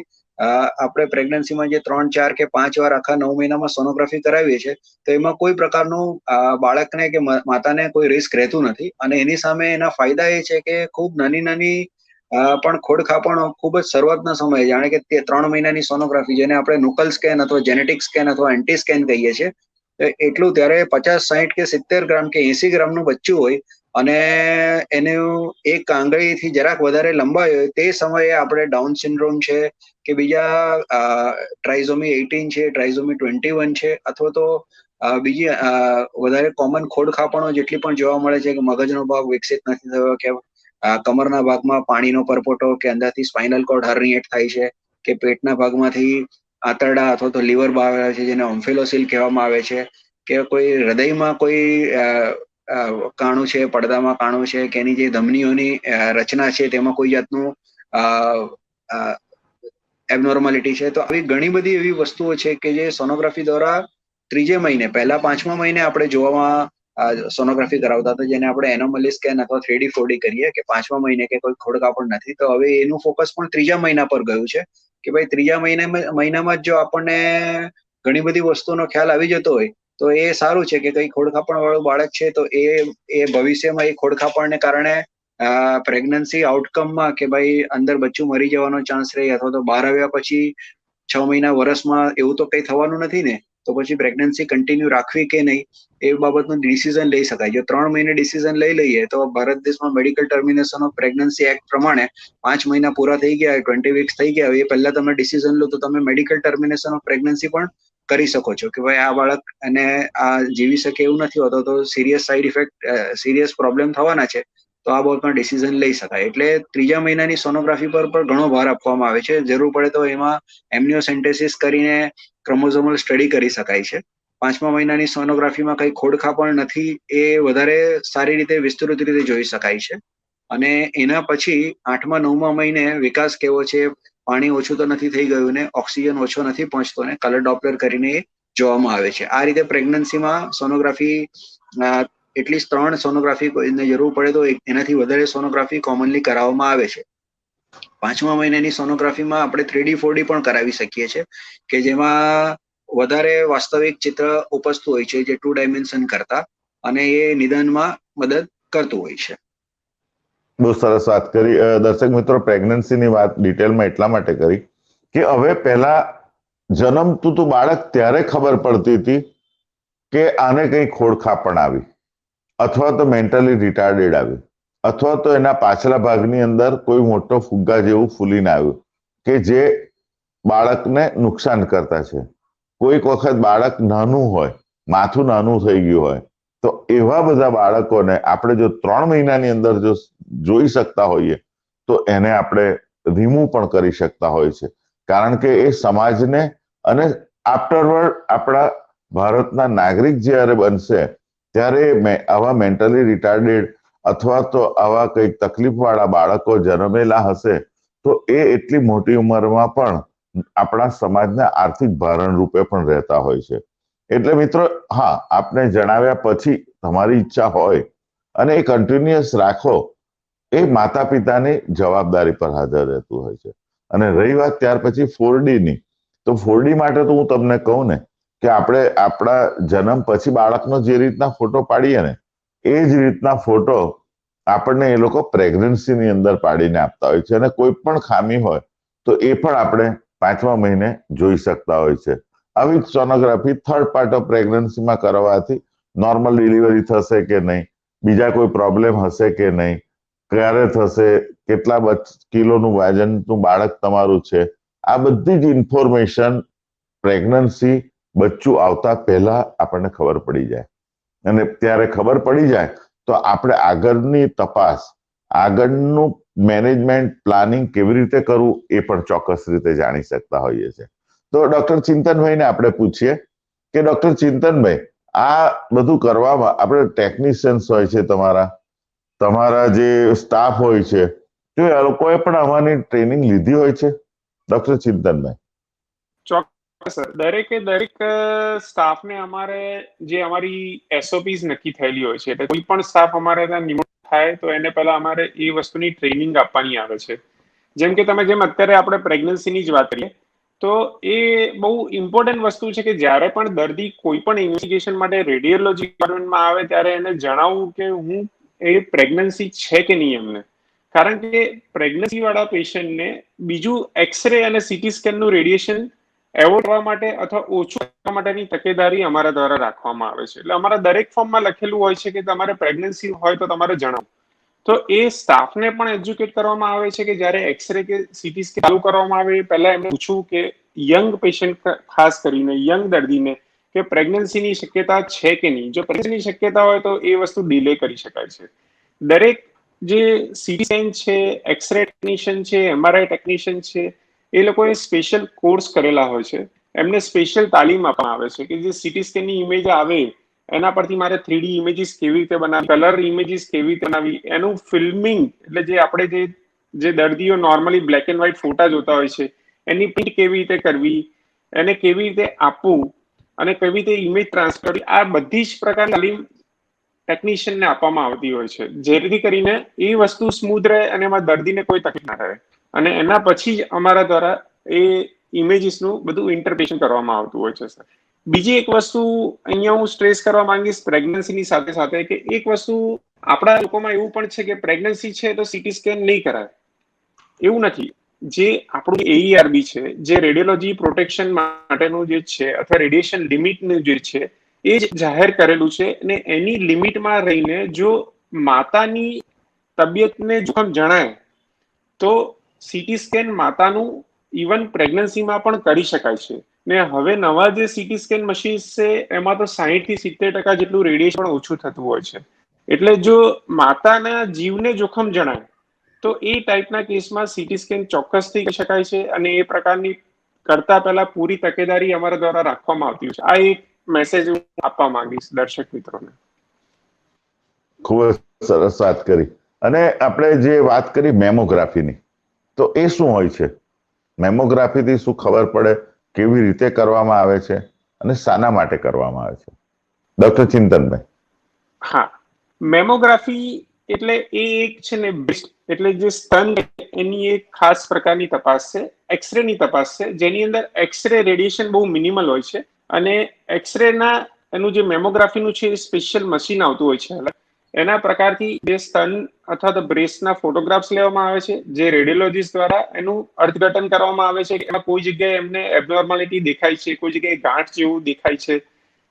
આપણે પ્રેગ્નન્સીમાં જે 3, 4 કે 5 વાર આખા 9 મહિનામાં સોનોગ્રાફી કરાવીએ છીએ તો એમાં કોઈ પ્રકારનું બાળકને કે માતાને કોઈ રિસ્ક રહેતું નથી. અને એની સામે એના ફાયદા એ છે કે ખૂબ નાની પણ ખોડખાપણ ખૂબ જ શરૂઆતના સમયે, જાણે કે 3 મહિનાની સોનોગ્રાફી જેને આપણે નુકલ સ્કેન અથવા જેનેટિક સ્કેન અથવા એન્ટી સ્કેન કહીએ છીએ, એટલું ત્યારે 50, 60 કે 70 ગ્રામ કે 80 ગ્રામનું બચ્ચું હોય અને એનું એક આંગળીથી જરાક વધારે લંબાઈ હોય, તે સમયે આપણે ડાઉન સિન્ડ્રોમ છે કે બીજા ટ્રાઇઝોમી 18 છે, ટ્રાઇઝોમી 21 છે, અથવા તો બીજી વધારે કોમન ખોડખાપણો જેટલી પણ જોવા મળે છે કે મગજનો ભાગ વિકસિત નથી થયો, કે કમરના ભાગમાં પાણીનો પરપોટો કે અંદરથી સ્પાઇનલ કોર્ડ હર્નિએટ થાય છે, કે પેટના ભાગમાંથી આંતરડા અથવા તો લીવર બહાર આવે છે જેને ઓમ્ફેલોસિલ કહેવામાં આવે છે, કે કોઈ હૃદયમાં કોઈ કાણું છે, પડદામાં કાણું છે, કે એની જે ધમનીઓની રચના છે તેમાં કોઈ જાતનું એબનોર્માલિટી છે. તો આવી ઘણી બધી એવી વસ્તુઓ છે કે જે સોનોગ્રાફી દ્વારા 3 મહિને, પહેલા 5મા મહિને આપણે જોવામાં સોનોગ્રાફી કરાવતા હતા, જેને આપણે એનોમલી સ્કેન અથવા 3D 4D કરીએ કે 5મા મહિને કે કોઈ ખોડખાપણ નથી. તો હવે એનું ફોકસ પણ 3જા મહિના પર ગયું છે કે ભાઈ 3જા મહિનામાં જ જો આપણને ઘણી બધી વસ્તુનો ખ્યાલ આવી જતો હોય તો એ સારું છે કે કઈ ખોડખાપણ વાળું બાળક છે તો એ ભવિષ્યમાં એ ખોડખાપણને કારણે પ્રેગ્નન્સી આઉટકમમાં કે ભાઈ અંદર બચ્ચું મરી જવાનો ચાન્સ રહે, અથવા તો બહાર આવ્યા પછી 6 મહિના વર્ષમાં એવું તો કઈ થવાનું નથી ને, તો પછી પ્રેગ્નન્સી કન્ટિન્યુ રાખવી કે નહીં એ બાબતનું ડિસિઝન લઈ શકાય. જો 3 મહિને ડિસિઝન લઈ લઈએ તો ભારત દેશમાં medical termination of pregnancy act પ્રમાણે 5 મહિના પૂરા થઈ ગયા, 20 વીક્સ થઈ ગયા, એ પહેલા તમે ડિસિઝન લો તો તમે મેડિકલ ટર્મિનેશન ઓફ પ્રેગ્નન્સી પણ કરી શકો છો કે ભાઈ આ બાળક અને આ જીવી શકે એવું નથી હોતો, તો serious side effect, serious problem થવાના છે, તો આ બાબતમાં ડિસિઝન લઈ શકાય. એટલે 3જા મહિનાની સોનોગ્રાફી પર પણ ઘણો ભાર આપવામાં આવે છે. જરૂર પડે તો એમાં એમનિયોસેન્ટેસિસ કરીને ક્રોમોઝોમલ સ્ટડી કરી શકાય છે. 5મા મહિનાની સોનોગ્રાફીમાં કઈ ખોડખાપણ નથી એ વધારે સારી રીતે વિસ્તૃત રીતે જોઈ શકાય છે. અને એના પછી 8મા 9મા મહિને વિકાસ કેવો છે, પાણી ઓછું તો નથી થઈ ગયું ને ઓક્સિજન ઓછો નથી પહોંચતો ને કલર ડોપલર કરીને જોવામાં આવે છે. આ રીતે પ્રેગ્નન્સીમાં સોનોગ્રાફી એટલીસ્ટ 3 સોનોગ્રાફી કોઈને જરૂર પડે તો એનાથી વધારે સોનોગ્રાફી કોમનલી કરાવવામાં આવે છે. 5મા મહિનાની સોનોગ્રાફીમાં આપણે 3D 4D પણ કરાવી શકીએ છીએ કે જેમાં વધારે વાસ્તવિક ચિત્ર ઉપજતું હોય છે, જે 2 ડાયમેન્શન કરતા, અને એ નિદાનમાં મદદ કરતું હોય છે. બહુ સરસ વાત કરી. દર્શક મિત્રો, પ્રેગ્નન્સીની વાત ડિટેલમાં એટલા માટે કરી કે હવે પહેલા જન્મતું તું બાળક ત્યારે ખબર પડતી હતી કે આને કઈ ખોડખાપણ આવી, અથવા તો મેન્ટલી રિટાર્ડેડ આવી, અથવા તો એના પાછલા ભાગની અંદર કોઈ મોટો ફુગ્ગા જેવું ફૂલીને આવ્યું કે જે બાળકને નુકસાન કરતા છે. કોઈક વખત બાળક નાનું હોય, માથું નાનું થઈ ગયું હોય, તો એવા બધા બાળકોને આપણે જો 3 મહિનાની અંદર જો જોઈ શકતા હોઈએ તો એને આપણે રિમૂવ પણ કરી શકતા હોય છે. કારણ કે એ સમાજને અને આફ્ટરવર્ડ આપણા ભારતના નાગરિક જ્યારે બનશે ત્યારે આવા મેન્ટલી રિટાર્ડેડ અથવા તો આવા કઈ તકલીફવાળા બાળકો જન્મેલા હશે તો એ એટલી મોટી ઉંમરમાં પણ આપણા સમાજના આર્થિક ભારણ રૂપે પણ રહેતા હોય છે. એટલે મિત્રો, હા, આપને જણાવ્યા પછી તમારી ઈચ્છા હોય અને એ કન્ટિન્યુઅસ રાખો, એ માતા પિતાની જવાબદારી પર હાજર રહેતું હોય છે. અને રહી વાત ત્યાર પછી 4D ની, તો 4D માટે તો હું તમને કહું ને કે આપણે આપણા જન્મ પછી બાળકનો જે રીતના ફોટો પાડીએ ને એ જ રીતના ફોટો આપણને એ લોકો પ્રેગ્નન્સીની અંદર પાડીને આપતા હોય છે. અને કોઈ પણ ખામી હોય તો એ પણ આપણે 5મા મહિને જોઈ શકતા હોય છે. આવી સોનોગ્રાફી 3rd પાર્ટ ઓફ પ્રેગ્નન્સીમાં કરવાથી નોર્મલ ડિલિવરી થશે કે નહીં, બીજા કોઈ પ્રોબ્લેમ હશે કે નહીં, ક્યારે થશે, કેટલા કિલોનું વજનનું બાળક તમારું છે, આ બધી જ ઇન્ફોર્મેશન પ્રેગ્નન્સી બચ્ચું આવતા પહેલા આપણને ખબર પડી જાય. અને ત્યારે ખબર પડી જાય તો આપણે આગળની તપાસ, આગળનું મેનેજમેન્ટ પ્લાનિંગ કેવી રીતે કરવું એ પણ ચોક્કસ રીતે જાણી શકતા હોઈએ છીએ. તો ડોક્ટર ચિંતનભાઈને આપણે પૂછીએ કે ડોક્ટર ચિંતનભાઈ, આ બધું કરવામાં આપણે ટેકનિશિયન્સ હોય છે, તમારા જે સ્ટાફ હોય છે, તો એ લોકોએ પણ આમાંની ટ્રેનિંગ લીધી હોય છે? ડોક્ટર ચિંતનભાઈ. ચોક્કસ સર, દરેક સ્ટાફને અમારે જે અમારી SOPs નક્કી થયેલી હોય છે, એટલે કોઈ પણ સ્ટાફ અમારે ત્યાં નિમણૂક થાય તો એને પહેલા અમારે એ વસ્તુની ટ્રેનિંગ આપવાની આવે છે. જેમ કે તમે અત્યારે આપણે પ્રેગ્નન્સીની જ વાત કરીએ તો એ બહુ ઇમ્પોર્ટન્ટ વસ્તુ છે કે જ્યારે પણ દર્દી કોઈ પણ ઇન્વેસ્ટિગેશન માટે રેડિયોલોજી ડિપાર્ટમેન્ટમાં આવે ત્યારે એને જણાવવું કે હું એ પ્રેગ્નન્સી છે કે નહીં એમને. કારણ કે પ્રેગ્નન્સી વાળા પેશન્ટને બીજું એક્સરે અને CT સ્કેનનું રેડિયેશન એવોર્ડ કરવા માટે અથવા ઓછું કરવા માટેની તકેદારી અમારા દ્વારા રાખવામાં આવે છે. એટલે અમારા દરેક ફોર્મમાં લખેલું હોય છે કે તમારે પ્રેગ્નન્સી હોય તો તમારે જણાવો. તો એ સ્ટાફને પણ એજ્યુકેટ કરવામાં આવે છે કે જ્યારે એક્સરે કે CT સ્કેન ચાલુ કરવામાં આવે પહેલા એમને પૂછવું કે યંગ પેશન્ટ, ખાસ કરીને યંગ દર્દીને, કે પ્રેગ્નન્સીની શક્યતા છે કે નહીં. જો પ્રેગ્નન્સીની શક્યતા હોય તો એ વસ્તુ ડિલે કરી શકાય છે. દરેક જે CT સ્કેન છે, એક્સરે ટેકનિશિયન છે, MRI ટેકનિશિયન છે, એ લોકોએ સ્પેશિયલ કોર્સ કરેલા હોય છે. એમને સ્પેશિયલ તાલીમ આપવામાં આવે છે કે જે CT સ્કેનની ઇમેજ આવે એના પરથી મારે 3D ઇમેજીસ કેવી રીતે બનાવી, કલર ઇમેજીસ કેવી રીતે બનાવી, એનું ફિલ્મિંગ, એટલે જે આપણે જે દર્દીઓ નોર્મલી બ્લેક એન્ડ વ્હાઇટ ફોટા જોતા હોય છે એની પ્રિન્ટ કેવી રીતે કરવી, એને કેવી રીતે આપવું અને કેવી રીતે ઇમેજ ટ્રાન્સફર કરવી, આ બધી જ પ્રકારની તાલીમ ટેકનિશિયનને આપવામાં આવતી હોય છે, જેથી કરીને એ વસ્તુ સ્મૂથ રહે અને એમાં દર્દીને કોઈ તકલીફ ના રહે. અને એના પછી જ અમારા દ્વારા એ ઇમેજીસનું બધું ઇન્ટરપ્રિટેશન કરવામાં આવતું હોય છે સર. બીજી એક વસ્તુ અહીંયા હું સ્ટ્રેસ કરવા માંગીશ પ્રેગ્નન્સીની સાથે સાથે, કે એક વસ્તુ આપણા લોકોમાં એવું પણ છે કે પ્રેગ્નન્સી છે તો સીટી સ્કેન નહીં કરાય, એવું નથી. જે આપણું AERB છે, જે રેડિયોલોજી પ્રોટેક્શન માટેનું જે છે અથવા રેડિયેશન લિમિટનું જે છે એ જ જાહેર કરેલું છે, અને એની લિમિટમાં રહીને જો માતાની તબિયતને જોખમ જણાય તો સીટી સ્કેન માતાનું ઇવન પ્રેગ્નન્સીમાં પણ કરી શકાય છે. ને હવે નવા જે સીટી સ્કેન મશીન્સ છે એમાં તો 60 થી 70% જેટલું રેડિયેશન પણ ઓછું થતું હોય છે. એટલે જો માતાના જીવને જોખમ જણાય તો એ ટાઈપના કેસમાં સીટી સ્કેન ચોક્કસથી કરી શકાય છે, અને એ પ્રકારની કરતા પહેલા પૂરી તકેદારી અમારા દ્વારા રાખવામાં આવતી છે. આ એક મેસેજ હું આપવા માંગીશ દર્શક મિત્રોને. ખૂબ જ સરસ વાત કરી. અને આપણે જે વાત કરી મેમોગ્રાફીની, તો એ શું હોય છે? મેમોગ્રાફીથી શું ખબર પડે? કેવી રીતે કરવામાં આવે છે અને શાના માટે કરવામાં આવે છે? ડોક્ટર ચિંતનભાઈ. હા, મેમોગ્રાફી એટલે એ એક છે ને બ્રેસ્ટ એટલે જે સ્તન એની એક ખાસ પ્રકારની તપાસ છે, એક્સરે ની તપાસ છે, જેની અંદર એક્સરે રેડિયેશન બહુ મિનિમલ હોય છે, અને એક્સરે ના એનું જે મેમોગ્રાફીનું છે એ સ્પેશિયલ મશીન આવતું હોય છે અલગ. એના પ્રકારથી જે સ્તન અથવા તો બ્રેસ્ટના ફોટોગ્રાફ્સ લેવામાં આવે છે, જે રેડિયોલોજીસ્ટ દ્વારા એનું અર્થઘટન કરવામાં આવે છે કે એમાં કોઈ જગ્યાએ એમને એબનોર્માલિટી દેખાય છે, કોઈ જગ્યાએ ગાંઠ જેવું દેખાય છે.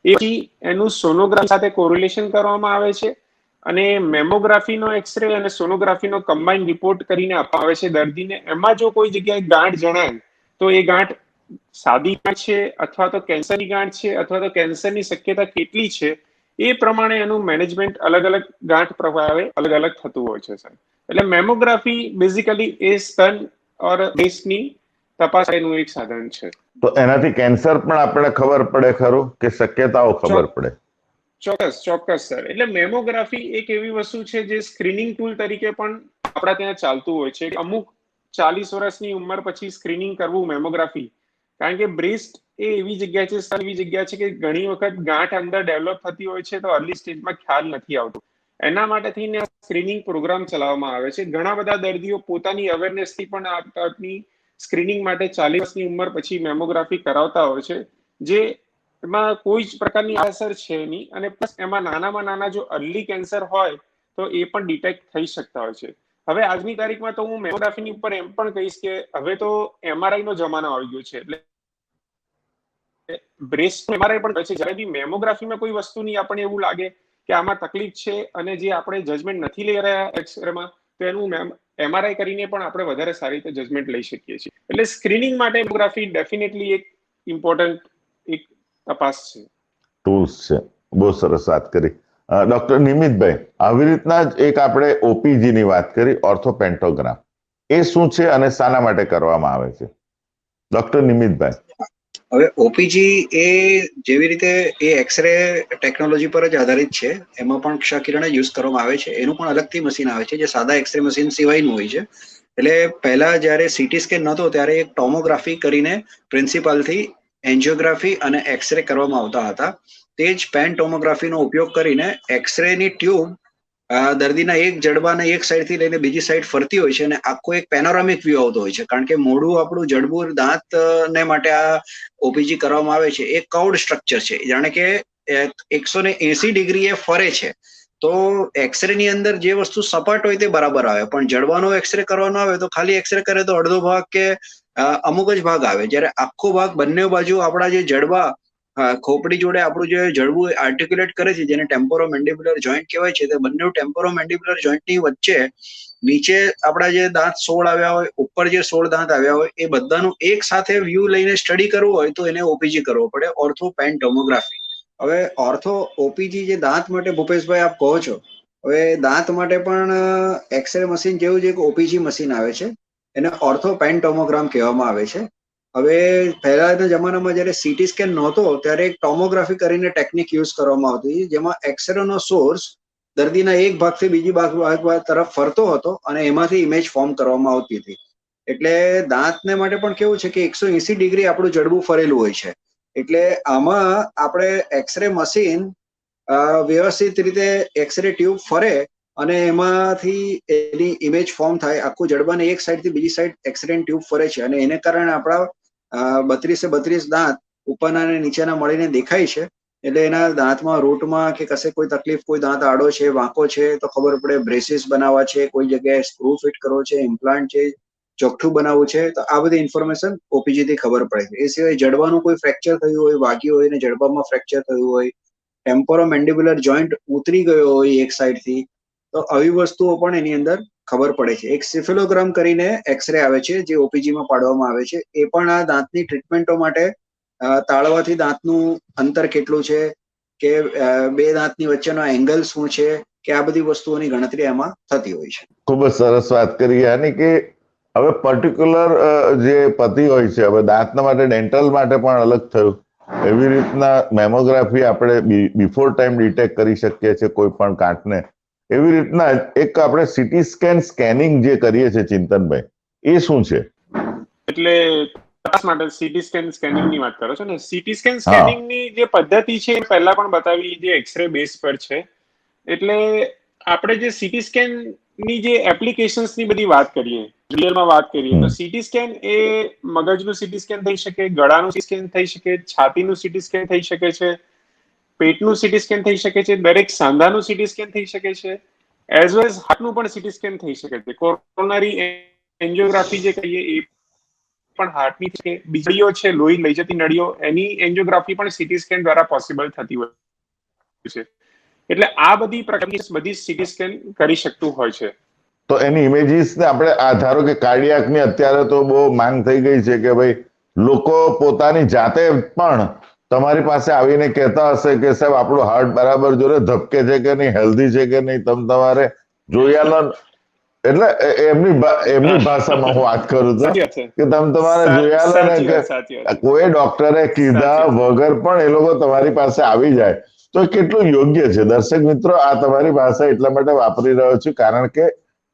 એ પછી એનું સોનોગ્રાફી સાથે કોરિલેશન કરવામાં આવે છે, અને મેમોગ્રાફીનો એક્સરે અને સોનોગ્રાફીનો કમ્બાઇન રિપોર્ટ કરીને આપવામાં આવે છે દર્દીને. એમાં જો કોઈ જગ્યાએ ગાંઠ જણાય તો એ ગાંઠ સાદી ગાંઠ છે અથવા તો કેન્સરની ગાંઠ છે અથવા તો કેન્સરની શક્યતા કેટલી છે એ પ્રમાણે એનું મેનેજમેન્ટ અલગ અલગ ગાંઠ પ્રભાવે અલગ અલગ થતું હોય છે સર. એટલે મેમોગ્રાફી બેઝિકલી એ સ્તન ઓર બ્રેસ્ટની તપાસ એનું એક સાધન છે. તો એનાથી કેન્સર પણ આપણે ખબર પડે ખરું, કે શક્યતાઓ ખબર પડે? ચોક્કસ સર. એટલે મેમોગ્રાફી એક એવી વસ્તુ છે જે સ્ક્રીનિંગ ટૂલ તરીકે પણ આપણા ત્યાં ચાલતું હોય છે. અમુક 40 વર્ષની ઉંમર પછી સ્ક્રીનિંગ કરવું મેમોગ્રાફી, કારણ કે બ્રેસ્ટ એ એવી જગ્યા છે, સ્તન એવી જગ્યા છે કે ઘણી વખત ગાંઠ અંદર ડેવલપ થતી હોય છે તો અર્લી સ્ટેજમાં ખ્યાલ નથી આવતો. એના માટે થઈને સ્ક્રીનિંગ પ્રોગ્રામ ચલાવવામાં આવે છે. ઘણા બધા દર્દીઓ પોતાની અવેરનેસથી પણ આ ટાઈપની સ્ક્રીનિંગ માટે 40 વર્ષની ઉંમર પછી મેમોગ્રાફી કરાવતા હોય છે, જે એમાં કોઈ જ પ્રકારની અસર છે નહીં, અને પ્લસ એમાં નાનામાં નાના જો અર્લી કેન્સર હોય તો એ પણ ડિટેક્ટ થઈ શકતા હોય છે. હવે આજની તારીખમાં તો હું મેમોગ્રાફીની ઉપર એમ પણ કહીશ કે હવે તો MRI નો જમાનો આવી ગયો છે. એટલે બ્રેસ્ટ MRI પણ છે. જ્યારે બી મેમોગ્રાફીમાં કોઈ વસ્તુની આપણને એવું લાગે કે આમાં તકલીફ છે અને જે આપણે જજમેન્ટ નથી લઈ રહ્યા એક્સરેમાં, તો એનું MRI કરીને પણ આપણે વધારે સારી રીતે જજમેન્ટ લઈ શકીએ છીએ. એટલે સ્ક્રીનિંગ માટે મેમોગ્રાફી ડેફિનેટલી એક ઇમ્પોર્ટન્ટ એક તપાસ છે, ટૂલ્સ છે. બહુ સરસ વાત કરી. ડોક્ટર નિમિતભાઈ, આવી રીતના જ એક આપણે OPG ની વાત કરી, ઓર્થોપેન્ટોગ્રામ. એ શું છે અને શાના માટે કરવામાં આવે છે? ડોક્ટર નિમિતભાઈ. હવે ઓપીજી એ જેવી રીતે એ એક્સરે ટેકનોલોજી પર જ આધારિત છે, એમાં પણ ક્ષkiરણ યુઝ કરવામાં આવે છે. એનું પણ અલગથી મશીન આવે છે જે સાદા એક્સરે મશીન સિવાયનું હોય છે. એટલે પહેલા જ્યારે સીટી સ્કેન નહોતો ત્યારે એક ટોમોગ્રાફી કરીને પ્રિન્સિપાલથી એન્જિયોગ્રાફી અને એક્સરે કરવામાં આવતા હતા. તે જ પેન ટોમોગ્રાફીનો ઉપયોગ કરીને એક્સરેની ટ્યુબ દર્દીના એક જડબાને એક સાઈડથી લઈને બીજી સાઈડ ફરતી હોય છે, અને આખો એક પેનોરામિક વ્યૂ આવતો હોય છે. કારણ કે મોઢું આપણું જડબું દાંતને માટે આ ઓપીજી કરવામાં આવે છે. એ કર્વડ સ્ટ્રક્ચર છે, જાણે કે 180 ડિગ્રી એ ફરે છે. તો એક્સરે ની અંદર જે વસ્તુ સપાટ હોય તે બરાબર આવે, પણ જડબાનો એક્સરે કરવાનો આવે તો ખાલી એક્સરે કરે તો અડધો ભાગ કે અમુક જ ભાગ આવે. જ્યારે આખો ભાગ બંને બાજુ આપણા જે જડબા ખોપડી જોડે આપણું જે જડબું આર્ટિક્યુલેટ કરે છે, જેને ટેમ્પોરોમેન્ડિબ્યુલર જોઈન્ટ કહેવાય છે, તે બંને ટેમ્પોરોમેન્ડિબ્યુલર જોઈન્ટની વચ્ચે નીચે આપણા જે દાંત 16 આવ્યા હોય, ઉપર જે 16 દાંત આવ્યા હોય, એ બધાનું એક સાથે વ્યૂ લઈને સ્ટડી કરવું હોય તો એને ઓપીજી કરવો પડે, ઓર્થોપેન ટોમોગ્રાફી. હવે ઓર્થો ઓપીજી જે દાંત માટે ભૂપેશભાઈ આપ કહો છો, હવે દાંત માટે પણ એક્સરે મશીન જેવું જ એક ઓપીજી મશીન આવે છે, એને ઓર્થોપેન ટોમોગ્રામ કહેવામાં આવે છે. હવે પહેલાના જમાનામાં જ્યારે સીટી સ્કેન નહોતો ત્યારે એક ટોમોગ્રાફી કરીને ટેકનિક યુઝ કરવામાં આવતી, જેમાં એક્સરેનો સોર્સ દર્દીના એક ભાગથી બીજી ભાગ તરફ ફરતો હતો અને એમાંથી ઇમેજ ફોર્મ કરવામાં આવતી હતી. એટલે દાંતને માટે પણ કેવું છે કે 180 ડિગ્રી આપણું જડબું ફરેલું હોય છે. એટલે આમાં આપણે એક્સરે મશીન વ્યવસ્થિત રીતે એક્સરે ટ્યુબ ફરે અને એમાંથી એની ઇમેજ ફોર્મ થાય. આખું જડબાને એક સાઈડથી બીજી સાઈડ એક્સરે ટ્યુબ ફરે છે, અને એને કારણે આપણા 32 દાંત ઉપરના અને નીચેના મળીને દેખાય છે. એટલે એના દાંતમાં રૂટમાં કે કશે કોઈ તકલીફ, કોઈ દાંત આડો છે, વાંકો છે તો ખબર પડે. બ્રેસીસ બનાવવા છે, કોઈ જગ્યાએ સ્ક્રૂ ફિટ કરવો છે, ઇમ્પ્લાન્ટ છે, ચોકઠું બનાવવું છે, તો આ બધી ઇન્ફોર્મેશન ઓપીજી થી ખબર પડે છે. એ સિવાય જડબાનું કોઈ ફ્રેક્ચર થયું હોય, વાગ્યું હોય ને જડબામાં ફ્રેક્ચર થયું હોય, ટેમ્પોરોમેન્ડિબ્યુલર જોઈન્ટ ઉતરી ગયો હોય એક સાઈડ થી, તો આવી વસ્તુઓ પણ એની અંદર ખબર પડે છે. એક સિફિલોગ્રામ કરીને એક્સરે આવે છે જે ઓપીજી માં પાડવામાં આવે છે. એ પણ આ દાંતની ટ્રીટમેન્ટો માટે તાળવાથી દાંતનું અંતર કેટલું છે, કે બે દાંતની વચ્ચેનો એંગલ શું છે, કે આ બધી વસ્તુઓની ગણતરી એમાં થતી હોય છે. ખૂબ જ સરસ વાત કરી. યાની કે હવે પર્ટિક્યુલર જે પતિ હોય છે, હવે દાંતના માટે ડેન્ટલ માટે પણ અલગ થયું, એવી રીતના મેમોગ્રાફી આપણે બિફોર ટાઈમ ડિટેક્ટ કરી શકીએ છીએ કોઈ પણ ગાંઠને. એવી રીતના એક આપણે સીટી સ્કેનિંગ જે કરીએ છીએ ચિંતનભાઈ, એ શું છે? એટલે તપાસ માટે સીટી સ્કેનિંગ ની વાત કરો છો ને? સીટી સ્કેનિંગ ની જે પદ્ધતિ છે એ પહેલા પણ બતાવી, જે એક્સરે બેઝ પર છે. એટલે આપણે જે સીટી સ્કેન ની જે એપ્લિકેશન્સ ની બધી વાત કરીએ, રિયલમાં વાત કરીએ, તો સીટી સ્કેન એ મગજનું સીટી સ્કેન થઈ શકે, ગળાનું સીટી સ્કેન થઈ શકે, છાતીનું સીટી સ્કેન થઈ શકે છે, પેટનું સીટી સ્કેન થઈ શકે છે, દરેક સાંધાનું સીટી સ્કેન થઈ શકે છે, એઝ વેલ એઝ હાર્ટનું પણ સીટી સ્કેન થઈ શકે છે. કોરોનરી એન્જિયોગ્રાફી જે કહીએ એ પણ હાર્ટની છે. બીજળીઓ છે, લોહી લઈ જતી નળીઓ, એની એન્જિયોગ્રાફી પણ સીટી સ્કેન દ્વારા પોસિબલ થતી હોય છે. એટલે આ બધી પ્રકારની બધી સીટી સ્કેન કરી શકતું હોય છે. તો એની ઇમેજીસ ને આપણે ધારો કે કાર્ડિયાકની અત્યારે તો બહુ માંગ થઈ ગઈ છે કે ભાઈ લોકો પોતાની જાતે પણ તમારી પાસે આવીને કહેતા હશે કે સાહેબ આપણું હાર્ટ બરાબર જોડે ધબકે છે કે નહીં, હેલ્ધી છે કે નહીં, તમારે જોયા એટલે એમની ભાષામાં હું વાત કરું છું કે તમારે જોયા ને કે કોઈ ડોક્ટરે કીધા વગર પણ એ લોકો તમારી પાસે આવી જાય, તો કેટલું યોગ્ય છે. દર્શક મિત્રો, આ તમારી ભાષા એટલા માટે વાપરી રહ્યો છું કારણ કે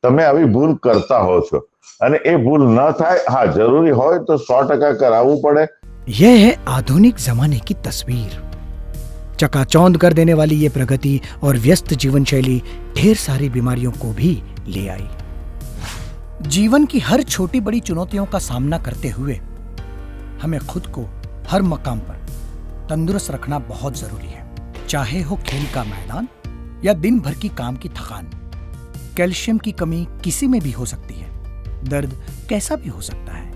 તમે આવી ભૂલ કરતા હો છો, અને એ ભૂલ ન થાય. હા, જરૂરી હોય તો 100% કરાવવું પડે. यह है आधुनिक जमाने की तस्वीर। चकाचौंध कर देने वाली ये प्रगति और व्यस्त जीवन शैली ढेर सारी बीमारियों को भी ले आई। जीवन की हर छोटी बड़ी चुनौतियों का सामना करते हुए हमें खुद को हर मकाम पर तंदुरुस्त रखना बहुत जरूरी है। चाहे हो खेल का मैदान या दिन भर की काम की थकान, कैल्शियम की कमी किसी में भी हो सकती है। दर्द कैसा भी हो सकता है।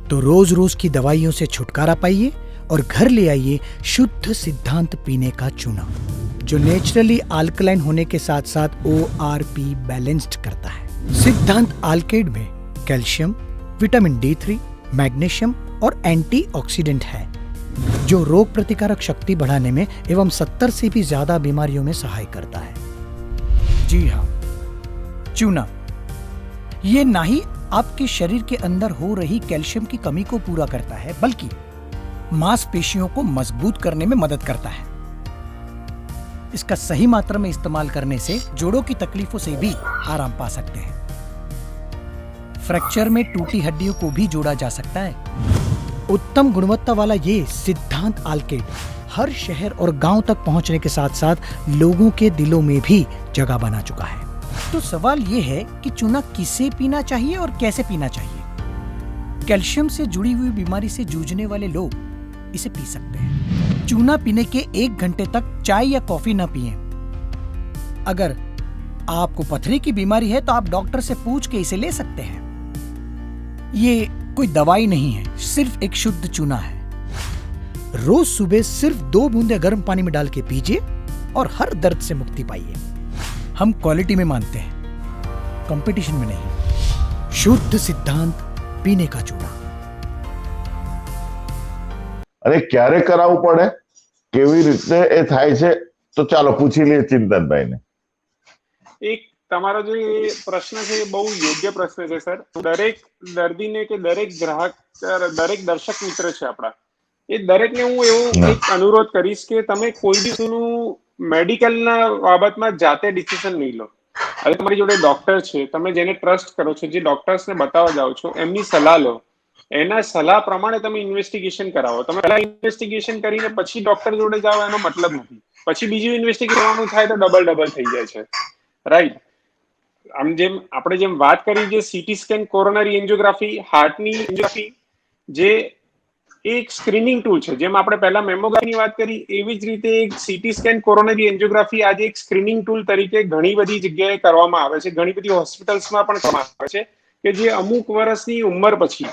तो रोज रोज की दवाइयों से छुटकारा पाइए और घर ले आइए शुद्ध सिद्धांत पीने का चूना, जो नेचुरली अल्कलाइन होने के साथ साथ ORP बैलेंस्ड करता है। सिद्धांत अल्केड में कैल्शियम, विटामिन D3, मैग्नीशियम और एंटीऑक्सीडेंट है, जो रोग प्रतिकारक शक्ति बढ़ाने में एवं 70 से भी ज्यादा बीमारियों में सहाय करता है। जी हाँ, चूना ये ना ही आपके शरीर के अंदर हो रही कैल्शियम की कमी को पूरा करता है, बल्कि मांसपेशियों को मजबूत करने में मदद करता है। इसका सही मात्रा में इस्तेमाल करने से जोड़ों की तकलीफों से भी आराम पा सकते हैं। फ्रैक्चर में टूटी हड्डियों को भी जोड़ा जा सकता है। उत्तम गुणवत्ता वाला ये सिद्धांत अल्केड हर शहर और गांव तक पहुंचने के साथ साथ लोगों के दिलों में भी जगह बना चुका है। तो सवाल ये है कि चूना किसे पीना चाहिए और कैसे पीना चाहिए। कैल्शियम से जुड़ी हुई बीमारी से जूझने वाले लोग इसे पी सकते हैं। चूना पीने के 1 घंटे तक चाय या कॉफी न पिएं। अगर आपको पथरी की बीमारी है तो आप डॉक्टर से पूछ के इसे ले सकते हैं। ये कोई दवाई नहीं है, सिर्फ एक शुद्ध चूना है। रोज सुबह सिर्फ 2 बूंदे गर्म पानी में डाल के पीजिए और हर दर्द से मुक्ति पाइए। हम क्वालिटी में मानते हैं, कंपटीशन में नहीं। शुद्ध सिद्धांत पीने का चूना। અને ક્યારે કરાવવું પડે, કેવી રીતે એ થાય છે, તો ચાલો પૂછી લઈએ ચિંતનભાઈને. એક તમારો જે પ્રશ્ન છે એ બહુ યોગ્ય પ્રશ્ન છે સર. દરેક દર્દીને કે દરેક ગ્રાહક, દરેક દર્શક મિત્ર છે આપણા, એ દરેકને હું એવું એક અનુરોધ કરીશ કે તમે કોઈ બી મેડિકલના બાબતમાં જાતે ડિસિઝન નહીં લો. હવે તમારી જોડે ડોક્ટર છે, તમે જેને ટ્રસ્ટ કરો છો, જે ડોક્ટર્સને બતાવવા જાઓ છો, એમની સલાહ લો. એના સલાહ પ્રમાણે તમે ઇન્વેસ્ટિગેશન કરાવો. તમે પહેલા ઇન્વેસ્ટિગેશન કરીને પછી ડોક્ટર જોડે જાઓ એનો મતલબ નથી. પછી બીજું ઇન્વેસ્ટિગેશન કરવાનું થાય તો ડબલ થઈ જાય છે, રાઈટ? આમ જેમ આપણે જેમ વાત કરી, જે સીટી સ્કેન, કોરોનરી એન્જિયોગ્રાફી, હાર્ટની એન્જિયોગ્રાફી, જે એ એક સ્ક્રીનિંગ ટૂલ છે. જેમ આપણે પહેલા મેમોગ્રાફીની વાત કરી એવી જ રીતે એક સીટી સ્કેન કોરોનરી એન્જિયોગ્રાફી આજે એક સ્ક્રીનિંગ ટૂલ તરીકે ઘણી બધી જગ્યાએ કરવામાં આવે છે, ઘણી બધી હોસ્પિટલ્સમાં પણ કરવામાં આવે છે, કે જે અમુક વર્ષની ઉંમર પછી.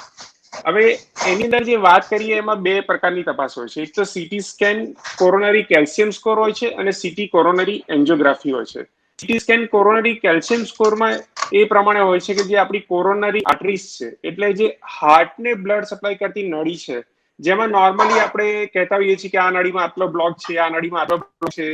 હવે એની અંદર જે વાત કરીએ એમાં બે પ્રકારની તપાસ હોય છે. એક તો city scan coronary calcium score હોય છે અને સીટી કોરોનરી એન્જિયોગ્રાફી હોય છે. સીટી સ્કેન કોરોનરી કેલ્શિયમ સ્કોરમાં એ પ્રમાણે હોય છે કે જે આપણી કોરોનરી આર્ટરીઝ છે, એટલે જે હાર્ટને બ્લડ સપ્લાય કરતી નળી છે, જેમાં નોર્મલી આપણે કહેતા હોઈએ છીએ કે આ નળીમાં આટલો બ્લોક છે, આ નળીમાં આટલો બ્લોક છે,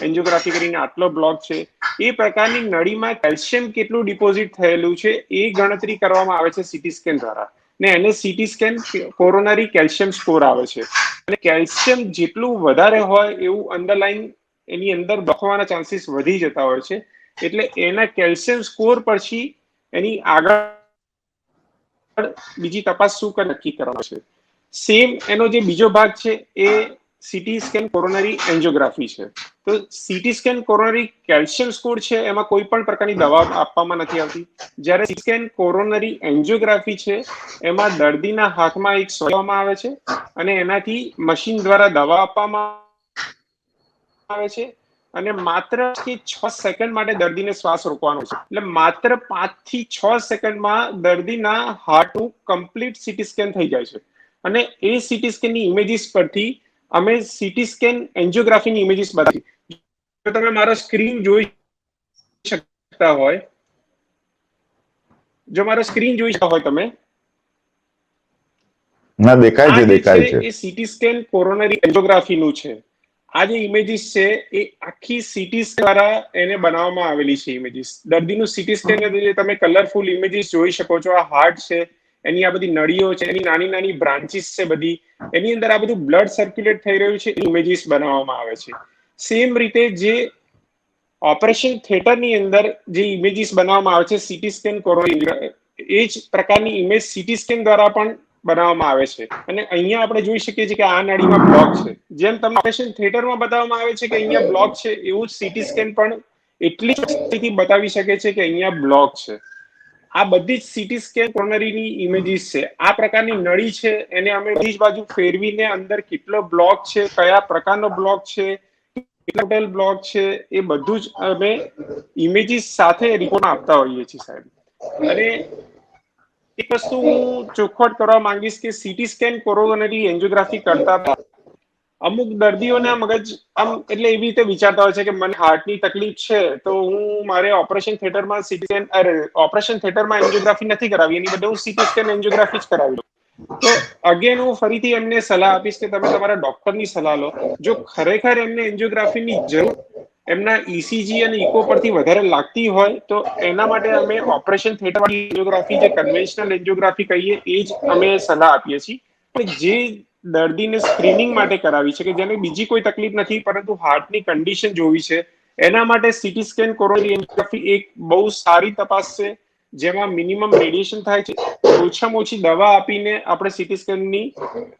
એન્જિયોગ્રાફી કરીને આટલો બ્લોક છે, એ પ્રકારની નળીમાં કેલ્શિયમ કેટલું ડિપોઝિટ થયેલું છે એ ગણતરી કરવામાં આવે છે સીટી સ્કેન દ્વારા, ને એને city scan coronary calcium score આવે છે. અને કેલ્શિયમ જેટલું વધારે હોય એવું અંડરલાઈન એની અંદર દખવાના ચાન્સીસ વધી જતા હોય છે. એટલે એના કેલ્શિયમ સ્કોર પછી એની આગળ બીજી તપાસ શું કરે નક્કી કરવાનો છે. સેમ એનો જે બીજો ભાગ છે એ સીટી સ્કેન કોરોનરી એન્જિયોગ્રાફી છે. તો city scan coronary calcium score છે એમાં કોઈ પણ પ્રકારની દવા આપવામાં નથી આવતી. જ્યારે સીટી સ્કેન કોરોનરી એન્જિયોગ્રાફી છે એમાં દર્દીના હાથમાં એક સોયવામાં આવે છે અને એનાથી મશીન દ્વારા દવા આપવામાં આવે છે અને માત્ર 6 સેકન્ડ માટે દર્દીને શ્વાસ રોકવાનો છે. એટલે માત્ર 5 થી 6 સેકન્ડમાં દર્દીના હાર્ટનું કમ્પ્લીટ સીટી સ્કેન થઈ જાય છે. અને એ સીટી સ્કેનની ઇમેજીસ પરથી અમે સીટી સ્કેન એન્જિયોગ્રાફીની ઇમેજીસ બતાવી. જો તમે મારો સ્ક્રીન જોઈ શકતા હોય, જો મારો સ્ક્રીન જોઈ શકતા હોય તમે, ના દેખાય આ છે, જે દેખાય છે. એ સીટી સ્કેન કોરોનરી એન્જિયોગ્રાફીનું છે. આ જે ઇમેજીસ છે એ આખી સીટી દ્વારા એને બનાવવામાં આવેલી છે ઇમેજીસ. દર્દીનું સીટી સ્કેન તમે કલરફુલ ઇમેજીસ જોઈ શકો છો. આ હાર્ટ છે, એની આ બધી નળીઓ છે, એની નાની નાની બ્રાન્ચીસ છે બધી, એની અંદર આ બધું બ્લડ સર્ક્યુલેટ થઈ રહ્યું છે, ઇમેજીસ બનાવવામાં આવે છે. સેમ રીતે જે ઓપરેશન થિયેટરની અંદર જે ઇમેજીસ બનાવવામાં આવે છે સીટી સ્કેન કોરોનરી, એ જ પ્રકારની ઇમેજ સીટી સ્કેન દ્વારા પણ બનાવવામાં આવે છે. અને અહીંયા આપણે જોઈ શકીએ છીએ કે આ નળીમાં બ્લોક છે. જેમ તમને ઓપરેશન થિયેટરમાં બતાવવામાં આવે છે કે અહીંયા બ્લોક છે, એવું જ સીટી સ્કેન પણ એટલી ચોકસાઈથી બતાવી શકે છે કે અહીંયા બ્લોક છે. આ બધી જ સીટી સ્કેન કોરોનરીની ઇમેજીસ છે. આ પ્રકારની નળી છે એને અમે બધી જ બાજુ ફેરવીને અંદર કેટલો બ્લોક છે, કયા પ્રકારનો બ્લોક છે, કેટલો બ્લોક છે, એ બધું જ અમે ઇમેજીસ સાથે રિપોર્ટ આપતા હોઈએ છીએ સાહેબ. અને એક વસ્તુ હું ચોખવટ કરવા માંગીશ કે સીટી સ્કેન કોરોનરી એન્જિયોગ્રાફી કરતા અમુક દર્દીઓના મગજ આમ એટલે એવી રીતે વિચારતા હોય છે કે મને હાર્ટની તકલીફ છે તો હું મારે ઓપરેશન થિયેટરમાં સીટી સ્કેન ઓપરેશન થિયેટરમાં એન્જિયોગ્રાફી નથી કરાવી, એની બદલે હું સીટી સ્કેન એન્જિયોગ્રાફી જ કરાવી લઉં. તો અગેન હું ફરીથી એમને સલાહ આપીશ કે તમે તમારા ડોક્ટરની સલાહ લો. જો ખરેખર એમને એન્જિયોગ્રાફીની જરૂર એમના ઇસીજી અને ઇકો પરથી વધારે લાગતી હોય તો એના માટે અમે ઓપરેશન થિયેટર વાળી એન્જિયોગ્રાફી, જે કન્વેન્શનલ એન્જિયોગ્રાફી કહીએ, એ જ અમે સલાહ આપીએ છીએ. પણ જે દર્દીને સ્ક્રીનિંગ માટે કરાવી છે, કે જેને બીજી કોઈ તકલીફ નથી પરંતુ હાર્ટની કન્ડિશન જોવી છે, એના માટે સીટી સ્કેન કોરોનરી એન્જિયોગ્રાફી એક બહુ સારી તપાસ છે, જેમાં મિનિમમ રેડિયેશન થાય છે. ઓછામાં ઓછી દવા આપીને આપણે સીટી સ્કેનની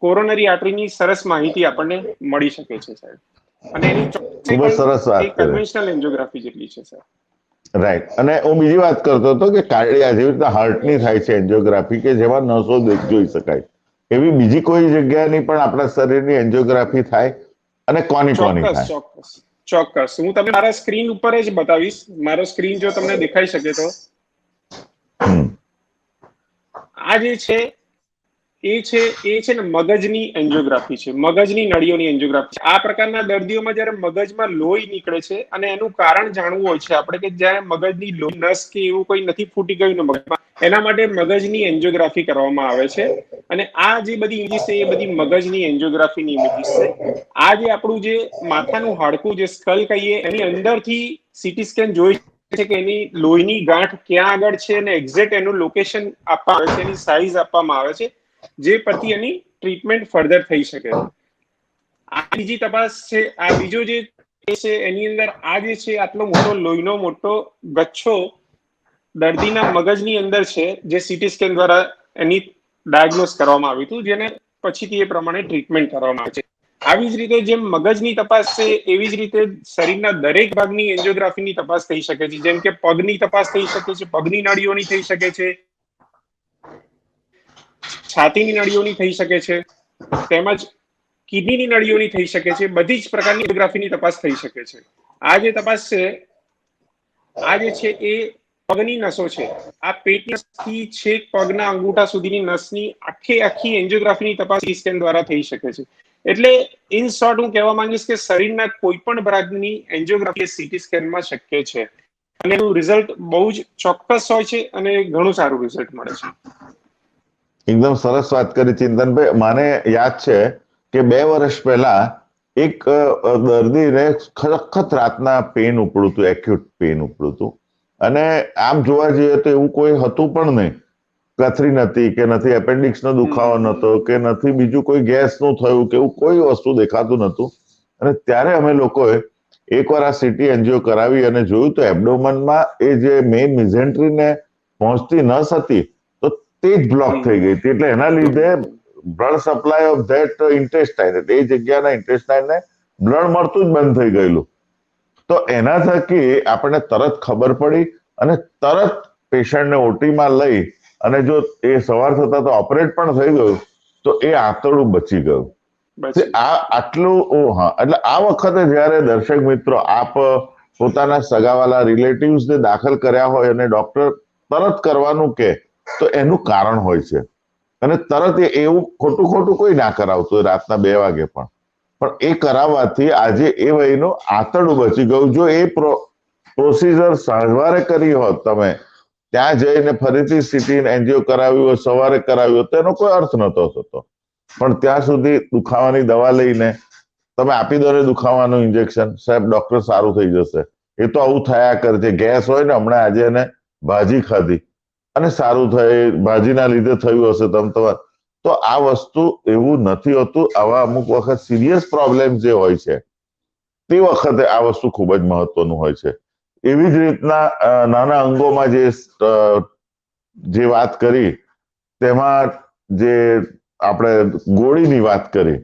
કોરોનરી આર્ટરીની સરસ માહિતી આપણને મળી શકે છે સાહેબ. અને એની ચોકસાઈ ખૂબ જ સરસ વાત પણ કરી. કન્વેન્શનલ એન્જિયોગ્રાફી જેટલી છે સાહેબ. રાઈટ. અને હું બીજી વાત કરતો હતો કે કાર્ડિયા જેવી રીતે હાર્ટની થાય છે એન્જિયોગ્રાફી, કે જેમાં નસો જોઈ શકાય, એવી બીજી કોઈ જગ્યાની પણ આપણા શરીરની એન્જિયોગ્રાફી થાય, અને કોની કોની ચોક્કસ થાય? ચોક્કસ હું તમને મારા સ્ક્રીન ઉપર જ બતાવીશ. મારો સ્ક્રીન જો તમને દેખાઈ શકે તો આ જે છે એ છે ને મગજની એન્જિયોગ્રાફી છે, મગજની નળીઓની એન્જિયોગ્રાફી છે. આ પ્રકારના દર્દીઓમાં જ્યારે મગજમાં લોહી નીકળે છે અને એનું કારણ જાણવું હોય છે આપણે, કે જ્યારે મગજની લોહી નસ કે એવું કોઈ નથી ફૂટી ગયું ને મગજમાં, એના માટે મગજની એન્જિયોગ્રાફી કરવામાં આવે છે. અને આ જે બધી ઇમેજીસ છે એ બધી મગજની એન્જિયોગ્રાફીની ઇમેજીસ છે. આ જે આપણું જે માથાનું હાડકું, જે સ્કલ કહીએ, એની અંદરથી સીટી સ્કેન જોઈ છે કે એની લોહીની ગાંઠ ક્યાં આગળ છે અને એક્ઝેક્ટ એનું લોકેશન આપવામાં આવે છે, એની સાઈઝ આપવામાં આવે છે, જે પરથી એની ટ્રીટમેન્ટ ફર્ધર થઈ શકે. આ બીજી તપાસ છે. આ બીજો જે છે એની અંદર આ જે છે આટલો મોટો લોહીનો મોટો ગચ્છો દર્દીના મગજની અંદર છે, જે સીટી સ્કેન દ્વારા એની ડાયગ્નોસ કરવામાં આવ્યું હતું, જેને પછીથી એ પ્રમાણે ટ્રીટમેન્ટ કરવામાં આવે છે. આવી જ રીતે જેમ મગજની તપાસ છે એવી જ રીતે શરીરના દરેક ભાગની એન્જિયોગ્રાફીની તપાસ થઈ શકે છે. જેમ કે પગની તપાસ થઈ શકે છે, પગની નળીઓની થઈ શકે છે, છાતીની નળીઓની થઈ શકે છે, તેમજ કિડનીની નળીઓની થઈ શકે છે. બધી જ પ્રકારની એન્જિયોગ્રાફીની તપાસ થઈ શકે છે. આ જે તપાસ છે, આ જે છે એ પગની નસો છે. આ પેટની નસથી છેક પગના અંગૂઠા સુધીની નસની આખી એન્જિયોગ્રાફીની તપાસ સ્કેન દ્વારા થઈ શકે છે. એટલે ઇન શોર્ટ હું કહેવા માંગીશ કે શરીરના કોઈ પણ ભાગની એન્જિયોગ્રાફી સીટી સ્કેનમાં શક્ય છે અને એનું રિઝલ્ટ બહુ જ ચોક્કસ હોય છે અને ઘણું સારું રિઝલ્ટ મળે છે. એકદમ સરસ વાત કરી ચિંતનભાઈ. મને યાદ છે કે 2 વર્ષ પહેલા એક દર્દીને સખત રાતના પેન ઉપડતું હતું, એક્યુટ પેન ઉપડતું હતું, અને આમ જોવા જઈએ તો એવું કોઈ હતું પણ નહીં. પથરી નથી કે નથી એપેન્ડિક્સનો દુખાવો નતો કે નથી બીજું કોઈ ગેસનું થયું કે એવું કોઈ વસ્તુ દેખાતું નતું. અને ત્યારે અમે લોકોએ એકવાર આ સીટી એન્જિયો કરાવી અને જોયું તો એબ્ડોમનમાં એ જે મેઇન મિઝેન્ટ્રીને પહોંચતી નસ હતી તો તે જ બ્લોક થઈ ગઈ હતી. એટલે એના લીધે blood supply of that intestine, એટલે એ જગ્યાના ઇન્ટેસ્ટાઇનને બ્લડ મળતું જ બંધ થઈ ગયેલું. તો એના થકી આપણને તરત ખબર પડી અને તરત પેશન્ટને ઓટીમાં લઈ અને જો એ સવાર થતા તો ઓપરેટ પણ થઈ ગયું તો એ આંતરડું બચી ગયું. આટલું હા, એટલે આ વખતે જયારે દર્શક મિત્રો આપ પોતાના સગાવાલા રિલેટિવ્સને દાખલ કર્યા હોય અને ડોક્ટર તરત કરવાનું કે તો એનું કારણ હોય છે. અને તરત એવું ખોટું કોઈ ના કરાવતું રાતના 2 વાગે પણ એ કરાવવાથી આજે એ વયનું આંતરડું બચી ગયું. જો એ પ્રોસીજર સવારે કરી હોત, તમે ત્યાં જઈને ફરીથી સીટી એન્જિયો કરાવ્યું હોય, સવારે કરાવ્યું હોય, તો એનો કોઈ અર્થ નતો થતો. પણ ત્યાં સુધી દુખાવાની દવા લઈને તમે આપી દો ને દુખાવાનું ઇન્જેક્શન, સાહેબ ડોક્ટર સારું થઈ જશે, એ તો આવું થયા કરે છે. ગેસ હોય ને, હમણાં આજે એને ભાજી ખાધી અને સારું થાય, ભાજીના લીધે થયું હશે તમારે. તો આ વસ્તુ એવું નથી હોતું. આવા અમુક વખત સિરિયસ પ્રોબ્લેમ જે હોય છે તે વખતે આ વસ્તુ ખૂબ જ મહત્વનું હોય છે. એવી જ રીતના નાના અંગોમાં જે વાત કરી તેમાં જે આપણે ગોળીની વાત કરી,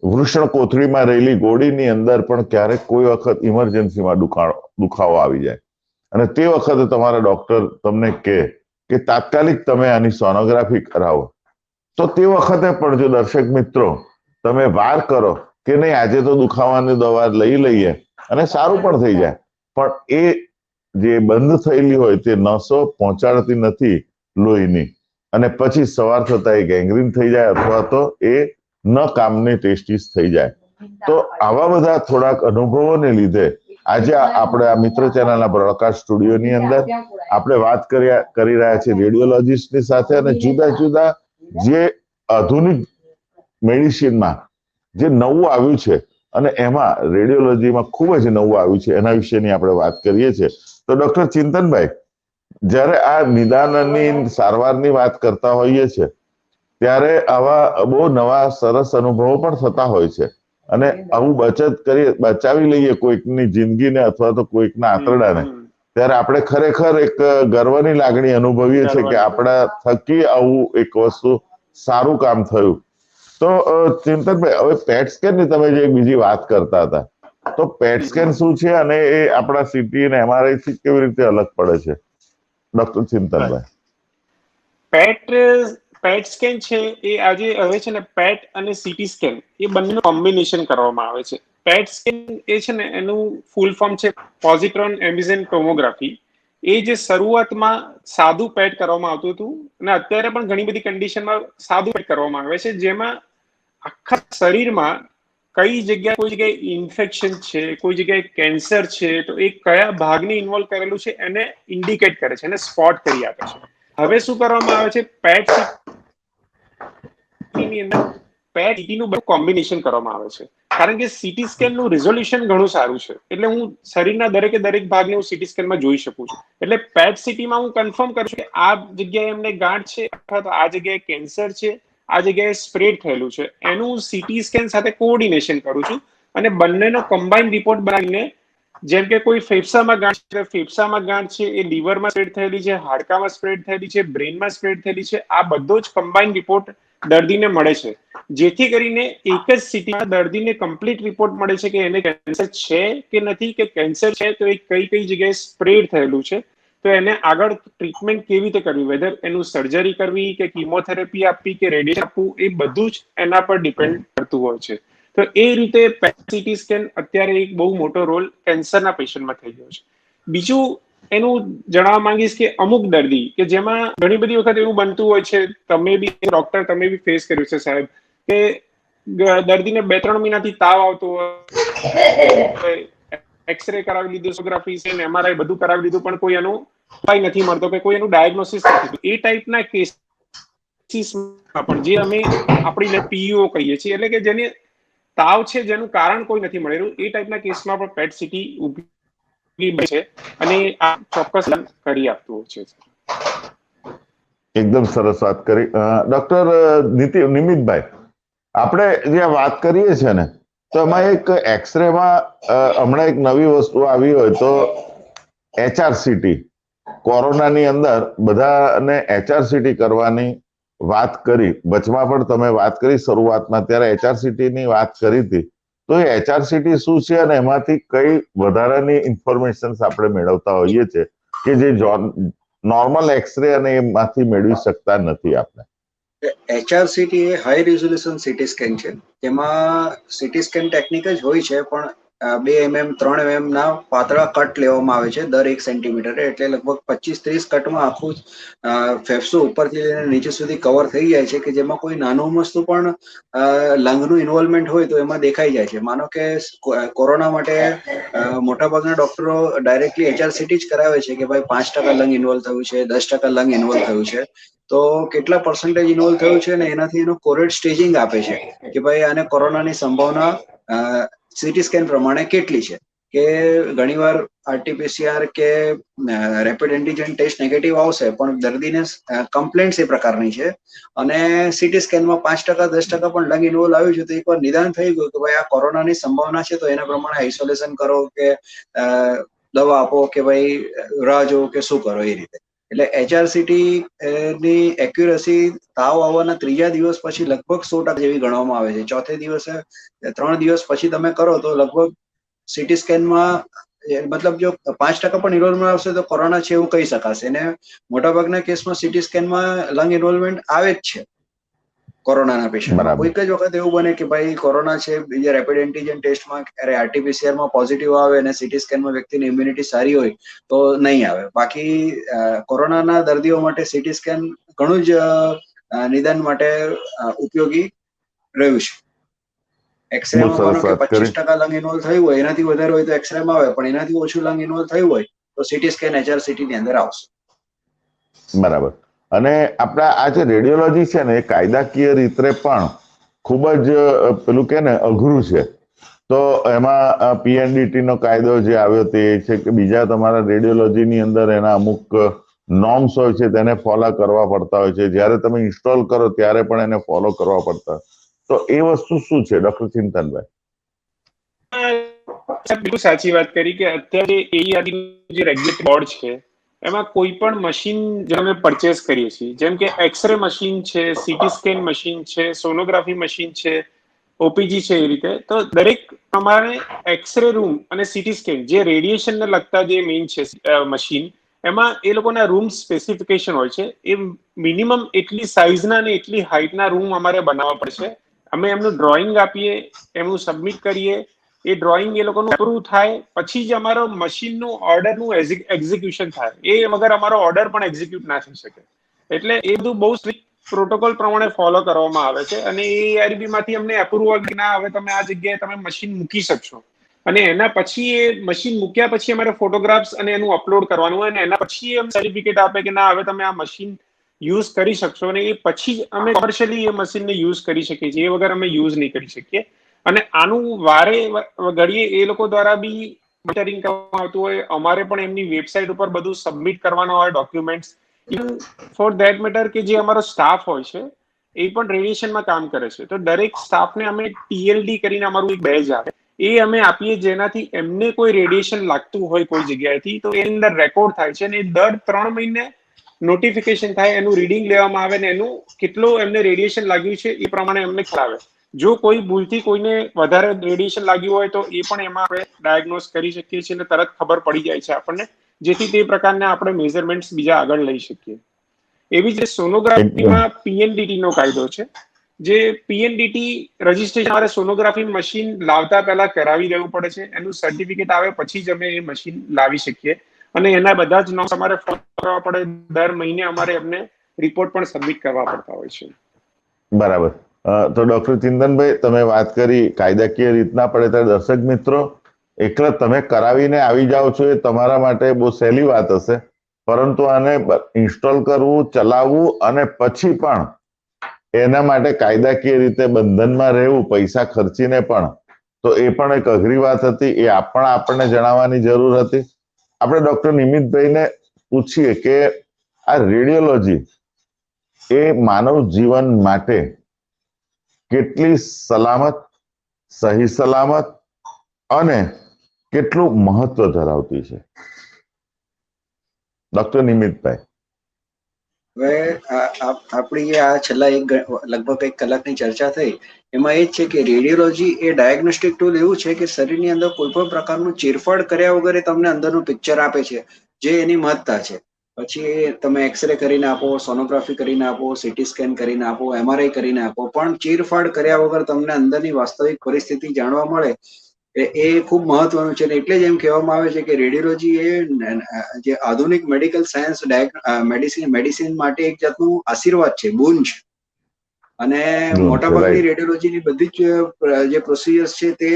વૃષણ કોથળીમાં રહેલી ગોળીની અંદર પણ ક્યારેક કોઈ વખત ઇમરજન્સીમાં દુખાવો આવી જાય અને તે વખતે તમારા ડોક્ટર તમને કહે કે તાત્કાલિક તમે આની સોનોગ્રાફી કરાવો, તો તે વખતે પણ જો દર્શક મિત્રો તમે વાર કરો કે નહીં આજે તો દુખાવાની દવા લઈ લઈએ અને સારું પણ થઈ જાય, પણ એ જે બંધ થયેલી હોય તે નસો પહોંચાડતી નથી લોહીની અને પછી સવાર થતા એ ગેંગ્રીન થઈ જાય અથવા તો એ ન કામની ટેસ્ટીસ થઈ જાય. તો આવા બધા થોડાક અનુભવોને લીધે આજે આપણે આ મિત્ર ચેનલના બ્રોડકાસ્ટ સ્ટુડિયોની અંદર આપણે વાત કરી રહ્યા છીએ રેડિયોલોજીસ્ટની સાથે અને જુદા જુદા જે આધુનિક મેડિસિનમાં જે નવું આવ્યું છે અને એમાં રેડિયોલોજીમાં ખૂબ જ નવું આવ્યું છે એના વિશેની આપણે વાત કરીએ છીએ. તો ડોક્ટર ચિંતનભાઈ, જ્યારે આ નિદાનની સારવારની વાત કરતા હોઈએ છીએ ત્યારે આવા બહુ નવા સરસ અનુભવો પણ થતા હોય છે અને આવું બચાવી લઈએ કોઈકની જિંદગીને અથવા તો કોઈકના આંતરડાને, ત્યારે આપણે ખરેખર એક ગર્વની લાગણી અનુભવીએ છીએ કે આપણા થકી આવું એક વસ્તુ સારું કામ થયું. તો ચિંતનભાઈ, હવે પેટ સ્કેન ની તમે જે બીજી વાત કરતા હતા, તો પેટ સ્કેન શું છે અને એ આપણા સીટી અને એમઆરઆઈ થી કેવી રીતે અલગ પડે છે, ડોક્ટર ચિંતનભાઈ? પેટ સ્કેન છે એ આજે હવે છે ને પેટ અને સીટી સ્કેન એ બંનેનું કોમ્બિનેશન કરવામાં આવે છે. પેટ સ્કેન એ છે ને એનું ફૂલ ફોર્મ છે પોઝિટ્રોન એમિઝન ટોમોગ્રાફી. એ જે શરૂઆતમાં સાદું પેટ કરવામાં આવતું હતું અને અત્યારે પણ ઘણી બધી કન્ડિશનમાં સાદું પેટ કરવામાં આવે છે, જેમાં આખા શરીરમાં કઈ જગ્યાએ કોઈ જગ્યાએ ઇન્ફેક્શન છે, કોઈ જગ્યાએ કેન્સર છે, તો એ કયા ભાગને ઇન્વોલ્વ કરેલું છે એને ઇન્ડિકેટ કરે છે, એને સ્પોટ કરી આપે છે. હવે શું કરવામાં આવે છે, પેટ સીટીની અંદર પેટ સીટીનું બધું કોમ્બિનેશન કરવામાં આવે છે, કારણ કે સીટી સ્કેનનું રિઝોલ્યુશન ઘણું સારું છે. એટલે હું શરીરના દરેક ભાગને હું સીટી સ્કેનમાં જોઈ શકું છું. એટલે પેટ સીટીમાં હું કન્ફર્મ કરું છું કે આ જગ્યાએ એમને ગાંઠ છે અથવા તો આ જગ્યાએ કેન્સર છે, આ જગ્યાએ સ્પ્રેડ થયેલું છે, એનું સીટી સ્કેન સાથે કોઓર્ડિનેશન કરું છું અને બંનેનો કમ્બાઇન રિપોર્ટ બનાવીને, જેમ કે કોઈ ફેફસામાં ગાંઠ છે, એ લીવરમાં સ્પ્રેડ થયેલી છે, હાડકામાં સ્પ્રેડ થયેલી છે, બ્રેનમાં સ્પ્રેડ થયેલી છે, આ બધો જ કમ્બાઇન રિપોર્ટ દર્દીને મળે છે, જેથી કરીને એક જ સીટીમાં દર્દીને કમ્પ્લીટ રિપોર્ટ મળે છે કે એને કેન્સર છે કે નથી, કે કેન્સર છે તો એ કઈ જગ્યાએ સ્પ્રેડ થયેલું છે, તો એને આગળ ટ્રીટમેન્ટ કેવી રીતે કરવી, વેધર એનું સર્જરી કરવી કે કિમોથેરાપી આપવી કે રેડિયેશન આપવું, એ બધું જ એના પર ડિપેન્ડ કરતું હોય છે. તો એ રીતે PET-CT સ્કેન અત્યારે એક બહુ મોટો રોલ કેન્સરના પેશન્ટમાં થઈ ગયો છે. બીજું એનું જણાવવા માંગીશ કે અમુક દર્દી કે જેમાં ઘણી બધી વખત એવું બનતું હોય છે, તમે બી ડોક્ટર તમે બી ફેસ કર્યું છે સાહેબ, કે દર્દીને 2-3 મહિનાથી તાવ આવતો હોય, એક્સરે કરાવી લીધું, સોનોગ્રાફી છે, MRI બધું કરાવી લીધું, પણ કોઈ એનું ઉપાય નથી મળતો કે કોઈ એનું ડાયગ્નોસિસ નથી. એ ટાઈપના કેસીસમાં પણ જે અમે આપણી PEO કહીએ છીએ, એટલે કે જેને તાવ છે જેનું કારણ કોઈ નથી મળેલું, એ ટાઈપના કેસમાં પણ PET-CT ઉપયોગી છે અને આ ચોક્કસ કરી આપતું હોય છે. એકદમ સરસ વાત કરી. ડોક્ટર નિમિતભાઈ, આપણે જે વાત કરીએ છીએ ને, તો એમાં એક એક્સરેમાં હમણાં એક નવી વસ્તુ આવી હોય તો HRCT, કોરોનાની અંદર બધાને HRCT કરવાની વાત કરી. વચમાં પણ તમે વાત કરી શરૂઆતમાં, ત્યારે HRCT ની વાત કરી હતી. તો એ HRCT શું છે અને એમાંથી કઈ વધારાની ઇન્ફોર્મેશન આપણે મેળવતા હોઈએ છીએ કે જે નોર્મલ એક્સરે અને એમાંથી મેળવી શકતા નથી આપણે? HRCT એ હાઈ રિઝોલ્યુશન સીટી સ્કેન છે. તેમાં સીટી સ્કેન ટેકનિક જ હોય છે, પણ 2 mm 3 mm ના પાતળા કટ લેવામાં આવે છે દર 1 સેન્ટીમીટરે. એટલે લગભગ 25-30 કટમાં આખું ફેફસું ઉપરથી લઈને નીચે સુધી કવર થઈ જાય છે, કે જેમાં કોઈ નાનું વસ્તુ પણ લંગનું ઇન્વોલ્વમેન્ટ હોય તો એમાં દેખાઈ જાય છે. માનો કે કોરોના માટે મોટાભાગના ડોક્ટરો ડાયરેક્ટલી HRCT જ કરાવે છે કે ભાઈ 5% લંગ ઇન્વોલ્વ થયું છે, 10% લંગ ઇન્વોલ્વ થયું છે, તો કેટલા પર્સન્ટેજ ઇન્વોલ્વ થયું છે ને એનાથી એનું કોરેટ સ્ટેજિંગ આપે છે કે ભાઈ આને કોરોનાની સંભાવના સીટી સ્કેન પ્રમાણે કેટલી છે. કે ઘણીવાર RT-PCR કે રેપિડ એન્ટિજન ટેસ્ટ નેગેટિવ આવશે, પણ દર્દીને કમ્પ્લેન્ટ્સ એ પ્રકારની છે અને સીટી સ્કેનમાં 5% 10% પણ લંગ ઇન્વોલ્વ આવ્યું છે, તો એકવાર નિદાન થઈ ગયું કે ભાઈ આ કોરોનાની સંભાવના છે, તો એના પ્રમાણે આઇસોલેશન કરો કે દવા આપો કે ભાઈ રાહ જોવો કે શું કરો, એ રીતે. એટલે HRCT ની એક્યુરસી તાવ આવવાના 3જા દિવસ પછી લગભગ 100% જેવી ગણવામાં આવે છે. 4થે દિવસે 3 દિવસ પછી તમે કરો તો લગભગ સીટી સ્કેનમાં મતલબ જો 5% પણ ઇન્વોલ્વમેન્ટ આવશે તો કોરોના છે એવું કહી શકાશે. અને મોટાભાગના કેસમાં સીટી સ્કેનમાં લંગ ઇન્વોલ્વમેન્ટ આવે જ છે કોરોનાના પેશન્ટમાં. કોઈક જ વખત એવું બને કે ભાઈ કોરોના છે, બીજા રેપિડ એન્ટિજન ટેસ્ટમાં RT-PCR માં પોઝિટિવ આવે અને સીટી સ્કેનમાં વ્યક્તિની ઇમ્યુનિટી સારી હોય તો નહીં આવે. બાકી કોરોનાના દર્દીઓ માટે સીટી સ્કેન ઘણું જ નિદાન માટે ઉપયોગી રહ્યું છે. એક્સરેમાં માનો કે 25% લંગ ઇન્વોલ્વ થયું હોય, એનાથી વધારે હોય તો એક્સરેમાં આવે, પણ એનાથી ઓછું લંગ ઇન્વોલ્વ થયું હોય તો સીટી સ્કેન HRCT ની અંદર આવશે. બરાબર. અને આપણા આ જે રેડિયોલોજી છે ને, એ કાયદાકીય રીતે પણ ખૂબ જ પેલું કે ને અઘરું છે. તો એમાં PNDT નો કાયદો જે આવ્યો તે છે કે બીજા તમારા રેડિયોલોજીની અંદર એના અમુક નોર્મ્સ હોય છે, તેને ફોલો કરવા પડતા હોય છે. જ્યારે તમે ઇન્સ્ટોલ કરો ત્યારે પણ એને ફોલો કરવા પડતા હોય. તો એ વસ્તુ શું છે ડોક્ટર ચિંતનભાઈ? બિલકુલ સાચી વાત કરી કે અત્યારે AERB જે રેગ્યુલેટરી બોર્ડ છે, એમાં કોઈ પણ મશીન જે અમે પરચેસ કરીએ છીએ, જેમ કે એક્સરે મશીન છે, સીટી સ્કેન મશીન છે, સોનોગ્રાફી મશીન છે, OPG છે, એ રીતે તો દરેક પ્રમાણે એક્સરે રૂમ અને સીટી સ્કેન જે રેડિયેશનને લગતા જે મેઇન છે મશીન, એમાં એ લોકોના રૂમ સ્પેસિફિકેશન હોય છે. એ મિનિમમ એટલી સાઇઝના અને એટલી હાઇટના રૂમ અમારે બનાવવા પડશે. અમે એમનું ડ્રોઈંગ આપીએ, એમનું સબમિટ કરીએ, એ ડ્રોઈંગ એ લોકોનું અપ્રૂવ થાય પછી જ અમારો મશીનનું ઓર્ડરનું એક્ઝિક્યુશન થાય. એ વગર અમારો ઓર્ડર પણ એક્ઝિક્યુટ ના થઈ શકે. એટલે એ બધું બહુ સ્ટ્રિક્ટ પ્રોટોકોલ પ્રમાણે ફોલો કરવામાં આવે છે અને AERB માંથી અમને અપ્રુવલ ના આવે તમે આ જગ્યાએ તમે મશીન મૂકી શકશો. અને એના પછી એ મશીન મૂક્યા પછી અમારે ફોટોગ્રાફ્સ અને એનું અપલોડ કરવાનું હોય અને એના પછી એમ સર્ટિફિકેટ આપે કે ના હવે તમે આ મશીન યુઝ કરી શકશો. અને એ પછી જ અમે કોમર્શિયલી એ મશીનને યુઝ કરી શકીએ છીએ. એ વગર અમે યુઝ નહીં કરી શકીએ. અને આનું વારે ઘડીએ એ લોકો દ્વારા બી મોનિટરિંગ કરવામાં આવતું હોય. અમારે પણ એમની વેબસાઇટ ઉપર બધું સબમિટ કરવાનું હોય documents. Even for that matter કે જે અમારો સ્ટાફ હોય છે એ પણ રેડિયેશનમાં કામ કરે છે, તો દરેક સ્ટાફને અમે TLD કરીને અમારું એક બેજ આવે, એ અમે આપીએ જેનાથી એમને કોઈ રેડિયેશન લાગતું હોય કોઈ જગ્યાએથી તો એની અંદર રેકોર્ડ થાય છે અને દર 3 મહિને નોટિફિકેશન થાય, એનું રીડિંગ લેવામાં આવે ને એનું કેટલું એમને રેડિયેશન લાગ્યું છે એ પ્રમાણે એમને ખ્યાલ આવે. જો કોઈ ભૂલથી કોઈને વધારે રેડિયેશન લાગ્યું હોય તો એ પણ એમાં આપણે ડાયગ્નોઝ કરી શકીએ છીએ અને તરત ખબર પડી જાય છે આપણને જેથી તે પ્રકારના આપણે મેઝરમેન્ટ્સ બીજા આગળ લઈ શકીએ. એવી જ સોનોગ્રાફીમાં પીએનડીટી નો કાયદો છે, જે પીએનડીટી રજીસ્ટ્રેશન અમારે સોનોગ્રાફી મશીન લાવતા પહેલા કરાવી દેવું પડે છે. એનું સર્ટિફિકેટ આવે પછી જ અમે એ મશીન લાવી શકીએ, અને એના બધા જ નોમ્સ અમારે ફોલો કરવા પડે. દર મહિને અમારે એમને રિપોર્ટ પણ સબમિટ કરવા પડતા હોય છે. બરાબર. તો ડોક્ટર ચિંતનભાઈ, તમે વાત કરી કાયદાકીય રીતના પડે ત્યારે દર્શક મિત્રો એકલા તમે કરાવીને આવી જાઓ છો એ તમારા માટે બહુ સહેલી વાત હશે, પરંતુ આને ઇન્સ્ટોલ કરવું, ચલાવવું અને પછી પણ એના માટે કાયદાકીય રીતે બંધનમાં રહેવું, પૈસા ખર્ચીને પણ, તો એ પણ એક અઘરી વાત હતી. એ પણ આપણને જણાવવાની જરૂર હતી. આપણે ડોક્ટર નિમિતભાઈને પૂછીએ કે આ રેડિયોલોજી એ માનવ જીવન માટે કેટલી સલામત, સહી સલામત અને કેટલું મહત્વ ધરાવતી છે? ડોક્ટર નિમિતભાઈ. હવે આપણી આ છેલ્લા લગભગ 1 કલાકની ચર્ચા થઈ, એમાં એ જ છે કે રેડિયોલોજી એ ડાયગ્નોસ્ટિક ટૂલ એવું છે કે શરીરની અંદર કોઈ પણ પ્રકારનું ચીરફાડ કર્યા વગર તમને અંદરનું પિક્ચર આપે છે, જે એની મહત્તા છે. પછી તમે એક્સરે કરીને આપો, સોનોગ્રાફી કરીને આપો, સીટી સ્કેન કરીને આપો, MRI કરીને આપો, પણ ચીરફાડ કર્યા વગર તમને અંદરની વાસ્તવિક પરિસ્થિતિ જાણવા મળે, એ ખૂબ મહત્વનું છે. એટલે જ એમ કહેવામાં આવે છે કે રેડિયોલોજી એ જે આધુનિક મેડિકલ સાયન્સ મેડિસિન માટે એક જાતનું આશીર્વાદ છે, બોન છે. અને મોટાભાગની રેડિયોલોજીની બધી જ જે પ્રોસિજર્સ છે તે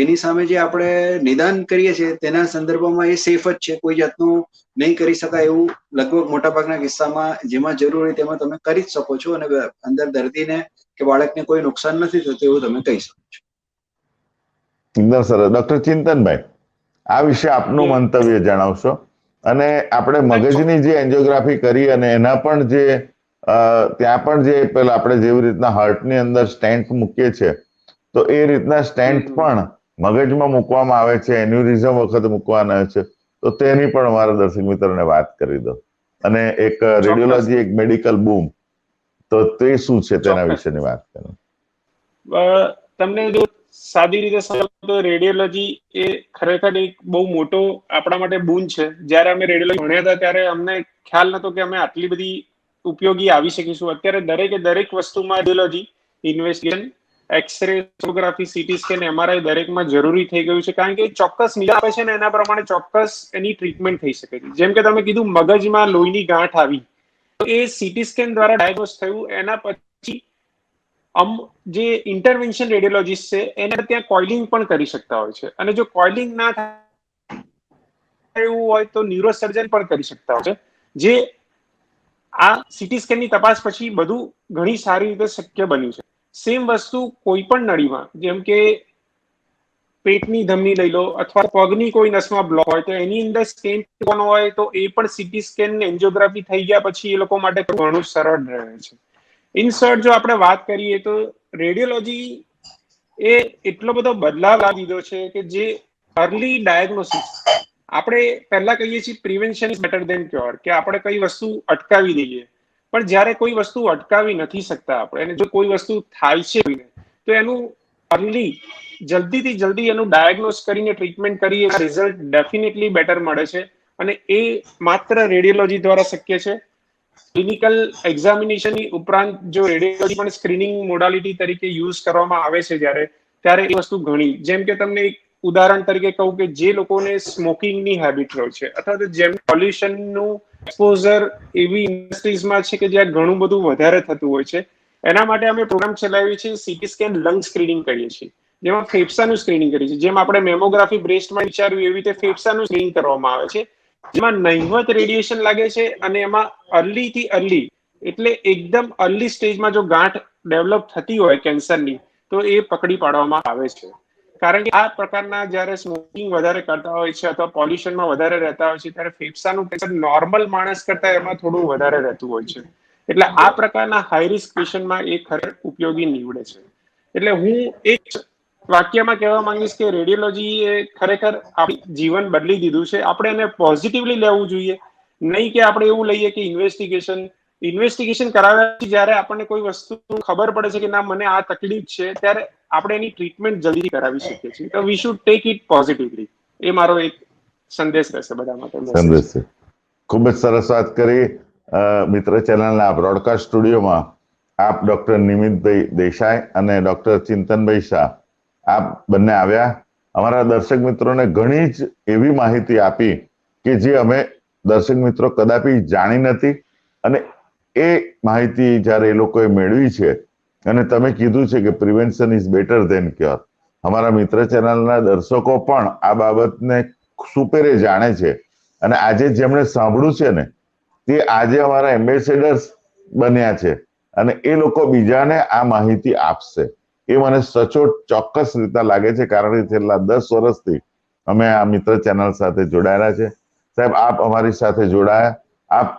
એની સામે જે આપણે નિદાન કરીએ છીએ તેના સંદર્ભમાં એ સેફ જ છે. કોઈ જાતનું નહીં કરી શકાય એવું લગભગ મોટાભાગના કિસ્સામાં જેમાં જરૂર હોય તેમાં તમે કરી જ શકો છો, અને અંદર દર્દીને કે બાળકને કોઈ નુકસાન નથી થતું એવું તમે કહી શકો છો. એકદમ સરસ. ડોક્ટર ચિંતનભાઈ, આ વિશે આપનું મંતવ્ય જણાવશો? અને આપણે મગજની જે એન્જિયોગ્રાફી કરી અને એના પણ જે ત્યાં પણ જે પેલા આપણે જેવી રીતના હાર્ટની અંદર સ્ટેન્ટ મૂકીએ છીએ, તો એ રીતના સ્ટેન્ટ પણ મગજમાં મૂકવામાં આવે છે, એન્યુરિઝમ વખતે મૂકવાના આવે છે. તો તેની પણ અમારા દર્શક મિત્રોને વાત કરી દો. અને એક રેડિયોલોજી એક મેડિકલ બૂમ, તો તે શું છે તેના વિશેની વાત કરો. તમને જો સાદી રીતે સમજો તો રેડિયોલોજી એ ખરેખર એક બહુ મોટો આપણા માટે બૂન છે. જ્યારે અમે રેડિયોલોજી ભણ્યા હતા ત્યારે અમને ખ્યાલ નતો કે અમે આટલી બધી ઉપયોગી આવી શકીશું. અત્યારે દરેક વસ્તુમાં radiology, investigation, x ray, sonography, CT scan, MRI દરેકમાં જરૂરી થઈ ગયું છે, કારણ કે ચોક્કસ નિદાન આપે છે ને એના પ્રમાણે ચોક્કસ એની ટ્રીટમેન્ટ થઈ શકે છે. જેમ કે તમે કીધું મગજમાં લોહીની ગાંઠ આવી, તો એ સીટી સ્કેન દ્વારા ડાયગ્નોસ થયું. એના પછી જે ઇન્ટરવેન્શન રેડિયોલોજીસ્ટ છે એને ત્યાં કોઇલિંગ પણ કરી શકતા હોય છે, અને જો કોઇલિંગ ના થાય એવું હોય તો ન્યુરોસર્જન પણ કરી શકતા હોય છે, જે આ સીટી સ્કેનની તપાસ પછી બધું ઘણી સારી રીતે શક્ય બન્યું છે. સેમ વસ્તુ કોઈ પણ નળીમાં, જેમ કે પેટની ધમની લઈ લો અથવા પગની કોઈ નસમાં બ્લોક હોય તો એની અંદર સ્ટેન્ટ કરવાનો હોય તો એ પણ સીટી સ્કેન એન્જિયોગ્રાફી થઈ ગયા પછી એ લોકો માટે ઘણું સરળ રહે છે. ઇન શોર્ટ, જો આપણે વાત કરીએ તો રેડિયોલોજી એ એટલો બધો બદલાવ લાવી દીધો છે કે જે અર્લી ડાયગ્નોસિસ, આપણે પહેલા કહીએ છીએ prevention is better than cure, કે આપણે કઈ વસ્તુ અટકાવી દઈએ, પણ જ્યારે કોઈ વસ્તુ અટકાવી નથી શકતા આપણે, અને જો કોઈ વસ્તુ થાય છે તો એનું અર્લી, જલ્દીથી જલ્દી એનું ડાયગ્નોસ કરીને ટ્રીટમેન્ટ કરીએ, રિઝલ્ટ ડેફિનેટલી બેટર મળે છે. અને એ માત્ર રેડિયોલોજી દ્વારા શક્ય છે. ક્લિનિકલ એક્ઝામિનેશનની ઉપરાંત જો રેડિયોલોજી પણ સ્ક્રીનિંગ મોડાલિટી તરીકે યુઝ કરવામાં આવે છે ત્યારે એ વસ્તુ ઘણી, જેમ કે તમને એક ઉદાહરણ તરીકે કહું કે જે લોકોને સ્મોકિંગની હેબિટ હોય છે, અથવા તો જેમ પોલ્યુશનનું એક્સપોઝર એવી ઇન્ડસ્ટ્રીઝમાં છે કે જ્યાં ઘણું બધું વધારે થતું હોય છે, એના માટે અમે પ્રોગ્રામ ચલાવીએ છીએ. સીટી સ્કેન લંગ સ્ક્રીનિંગ કરીએ છીએ, જેમાં ફેફસાનું સ્ક્રીનિંગ કરીએ છીએ. જેમ આપણે મેમોગ્રાફી બ્રેસ્ટમાં વિચાર્યું એવી રીતે ફેફસાનું સ્ક્રીનિંગ કરવામાં આવે છે, જેમાં નહિવત રેડિયેશન લાગે છે, અને એમાં અર્લી થી અર્લી, એટલે એકદમ અર્લી સ્ટેજમાં જો ગાંઠ ડેવલપ થતી હોય કેન્સરની, તો એ પકડી પાડવામાં આવે છે. કારણ કે આ પ્રકારના જ્યારે સ્મોકિંગ વધારે કરતા હોય છે અથવા પોલ્યુશનમાં વધારે રહેતા હોય છે, ત્યારે ફેફસાનું કેન્સર નોર્મલ માણસ કરતા એમાં થોડું વધારે રહેતું હોય છે. એટલે આ પ્રકારના હાઈ રિસ્ક પેશન્ટમાં એ ખરેખર ઉપયોગી નીવડે છે. એટલે હું એક વાક્યમાં કહેવા માંગીશ કે રેડિયોલોજી એ ખરેખર આપણી જીવન બદલી દીધું છે. આપણે એને પોઝિટિવલી લેવું જોઈએ, નહીં કે આપણે એવું લઈએ કે ઇન્વેસ્ટિગેશન કરાવ્યા પછી જ્યારે આપણને કોઈ વસ્તુ ખબર પડે છે કે ના મને આ તકલીફ છે, ત્યારે આપણે એની ટ્રીટમેન્ટ જલ્દી કરાવી શકીએ છીએ. તો we should take it positively. એ મારો એક સંદેશ રહેશે બધા માટે. સંદેશ છે. ખૂબ જ સરસ વાત કરી. મિત્ર ચેનલના બ્રોડકાસ્ટ સ્ટુડિયોમાં આપ ડોક્ટર નિમિતભાઈ દેસાઈ અને ડોક્ટર ચિંતનભાઈ શાહ આપ બંને આવ્યા. અમારા દર્શક મિત્રોને ઘણી જ એવી માહિતી આપી કે જે અમે દર્શક મિત્રો કદાપી જાણી નથી, અને એ માહિતી જ્યારે એ લોકોએ મેળવી છે અને તમે કીધું છે કે prevention is better than cure, અમારા મિત્ર ચેનલના દર્શકો પણ આ બાબતને સુપેરે જાણે છે, અને આજે જેમણે સાંભળ્યું છે ને તે આજે અમારા એમ્બેસેડર્સ બન્યા છે, અને એ લોકો બીજાને આ માહિતી આપશે. એ મને સચોટ ચોક્કસ રીતે લાગે છે, કારણ કે છેલ્લા 10 વર્ષથી અમે આ મિત્ર ચેનલ સાથે જોડાયેલા છે. સાહેબ, આપ અમારી સાથે જોડાયા, આપ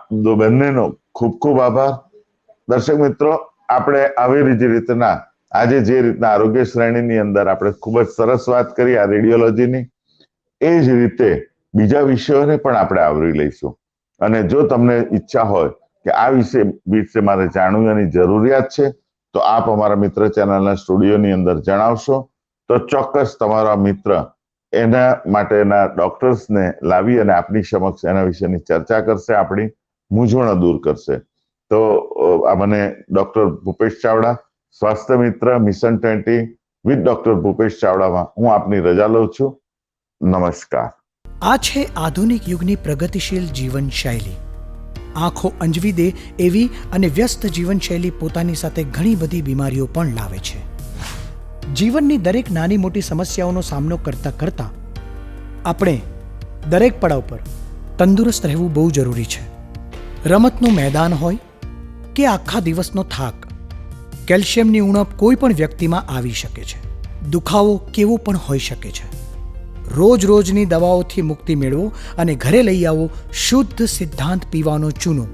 બંનેનો ખૂબ ખૂબ આભાર. દર્શક મિત્રો, આપણે આવી જ રીતના આજે જે રીતના આરોગ્ય શ્રેણીની અંદર આપણે ખૂબ જ સરસ વાત કરી આ રેડિયોલોજીની, એ જ રીતે બીજા વિષયોને પણ આપણે આવરી લઈશું. અને જો તમને ઈચ્છા હોય કે આ વિશે મારે જાણવાની જરૂરિયાત છે, તો આપ અમારા મિત્ર ચેનલના સ્ટુડિયોની અંદર જણાવશો તો ચોક્કસ તમારા મિત્ર એના માટેના ડોક્ટર્સને લાવી અને આપની સમક્ષ એના વિશેની ચર્ચા કરશે, આપણી મૂંઝવણો દૂર કરશે. તો આ મને ડોક્ટર ભૂપેશ ચાવડા, સ્વાસ્થ્ય મિત્ર મિશન 20 વિથ ડોક્ટર ભૂપેશ ચાવડામાં હું આપની રજા લઉં છું. નમસ્કાર. આ છે આધુનિક યુગની પ્રગતિશીલ જીવનશૈલી. આંખો અંજવી દે એવી અને વ્યસ્ત જીવનશૈલી પોતાની સાથે ઘણી બધી બીમારીઓ પણ લાવે છે. જીવનની દરેક નાની મોટી સમસ્યાઓનો સામનો કરતા કરતા આપણે દરેક પડાવ પર તંદુરસ્ત રહેવું બહુ જરૂરી છે. રમતનું મેદાન હોય કે આખા દિવસનો થાક, કેલ્શિયમની ઉણપ કોઈ પણ વ્યક્તિમાં આવી શકે છે. દુખાવો કેવો પણ હોઈ શકે છે. રોજની દવાઓથી મુક્તિ મેળવો અને ઘરે લઈ આવો શુદ્ધ સિદ્ધાંત પીવાનો ચૂનો,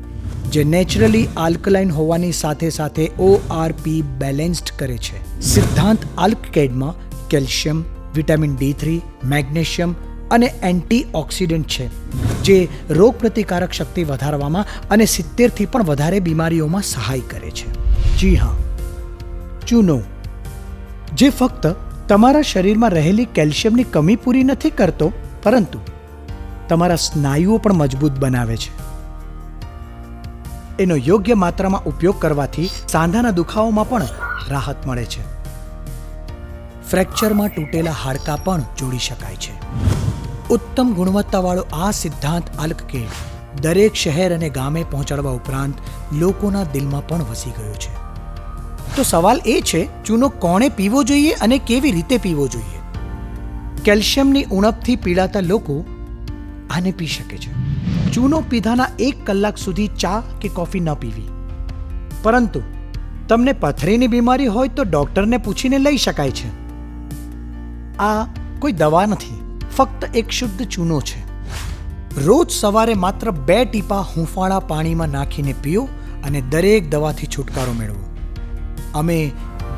જે નેચરલી આલ્કલાઇન હોવાની સાથે સાથે ORP બેલેન્સ્ડ કરે છે. સિદ્ધાંત આલ્કકેડમાં કેલ્શિયમ, વિટામિન D3, મેગ્નેશિયમ અને એન્ટીઓક્સિડન્ટ છે, જે રોગ પ્રતિકારક શક્તિ વધારવામાં અને 70થી પણ વધારે બીમારીઓમાં સહાય કરે છે. જી હા, ચૂનો, જે ફક્ત તમારા શરીરમાં રહેલી કેલ્શિયમની કમી પૂરી નથી કરતો, પરંતુ તમારા સ્નાયુઓ પણ મજબૂત બનાવે છે. એનો યોગ્ય માત્રામાં ઉપયોગ કરવાથી સાંધાના દુખાવામાં પણ રાહત મળે છે. ફ્રેક્ચરમાં તૂટેલા હાડકાં પણ જોડી શકાય છે. ઉત્તમ ગુણવત્તાવાળો આ સિદ્ધાંત આલ્કકેડ દરેક શહેર અને ગામે પહોંચાડવા ઉપરાંત લોકોના દિલમાં પણ વસી ગયો છે. તો સવાલ એ છે, ચૂનો કોણે પીવો જોઈએ અને કેવી રીતે પીવો જોઈએ? કેલ્શિયમની ઉણપથી પીડાતા લોકો આને પી શકે છે. ચૂનો પીધાના 1 કલાક સુધી ચા કે કોફી ન પીવી. પરંતુ તમને પથરીની બીમારી હોય તો ડોક્ટરને પૂછીને લઈ શકાય છે. આ કોઈ દવા નથી, ફક્ત એક શુદ્ધ ચૂનો છે. રોજ સવારે માત્ર 2 ટીપા હૂંફાળા પાણીમાં નાખીને પીઓ અને દરેક દવાથી છુટકારો મેળવો. અમે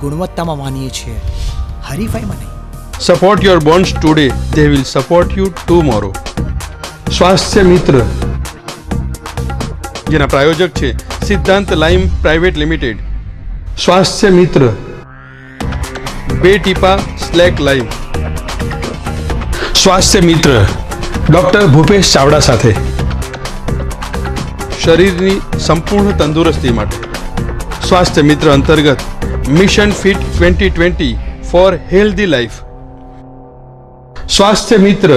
ગુણવત્તામાં માનીએ છીએ, હરીફાઈમાં નહીં. Support your bonds today, they will support you tomorrow. સ્વાસ્થ્ય મિત્ર, જેના પ્રાયોજક છે સિદ્ધાંત લાઇમ પ્રાઇવેટ લિમિટેડ. સ્વાસ્થ્ય મિત્ર, 2 ટીપા સ્લેક લાઇમ. સ્વાસ્થ્ય મિત્ર ડોક્ટર ભૂપેશ ચાવડા સાથે. શરીરની સંપૂર્ણ તંદુરસ્તી માટે સ્વાસ્થ્ય મિત્ર અંતર્ગત mission fit 2020 four healthy life. સ્વાસ્થ્ય મિત્ર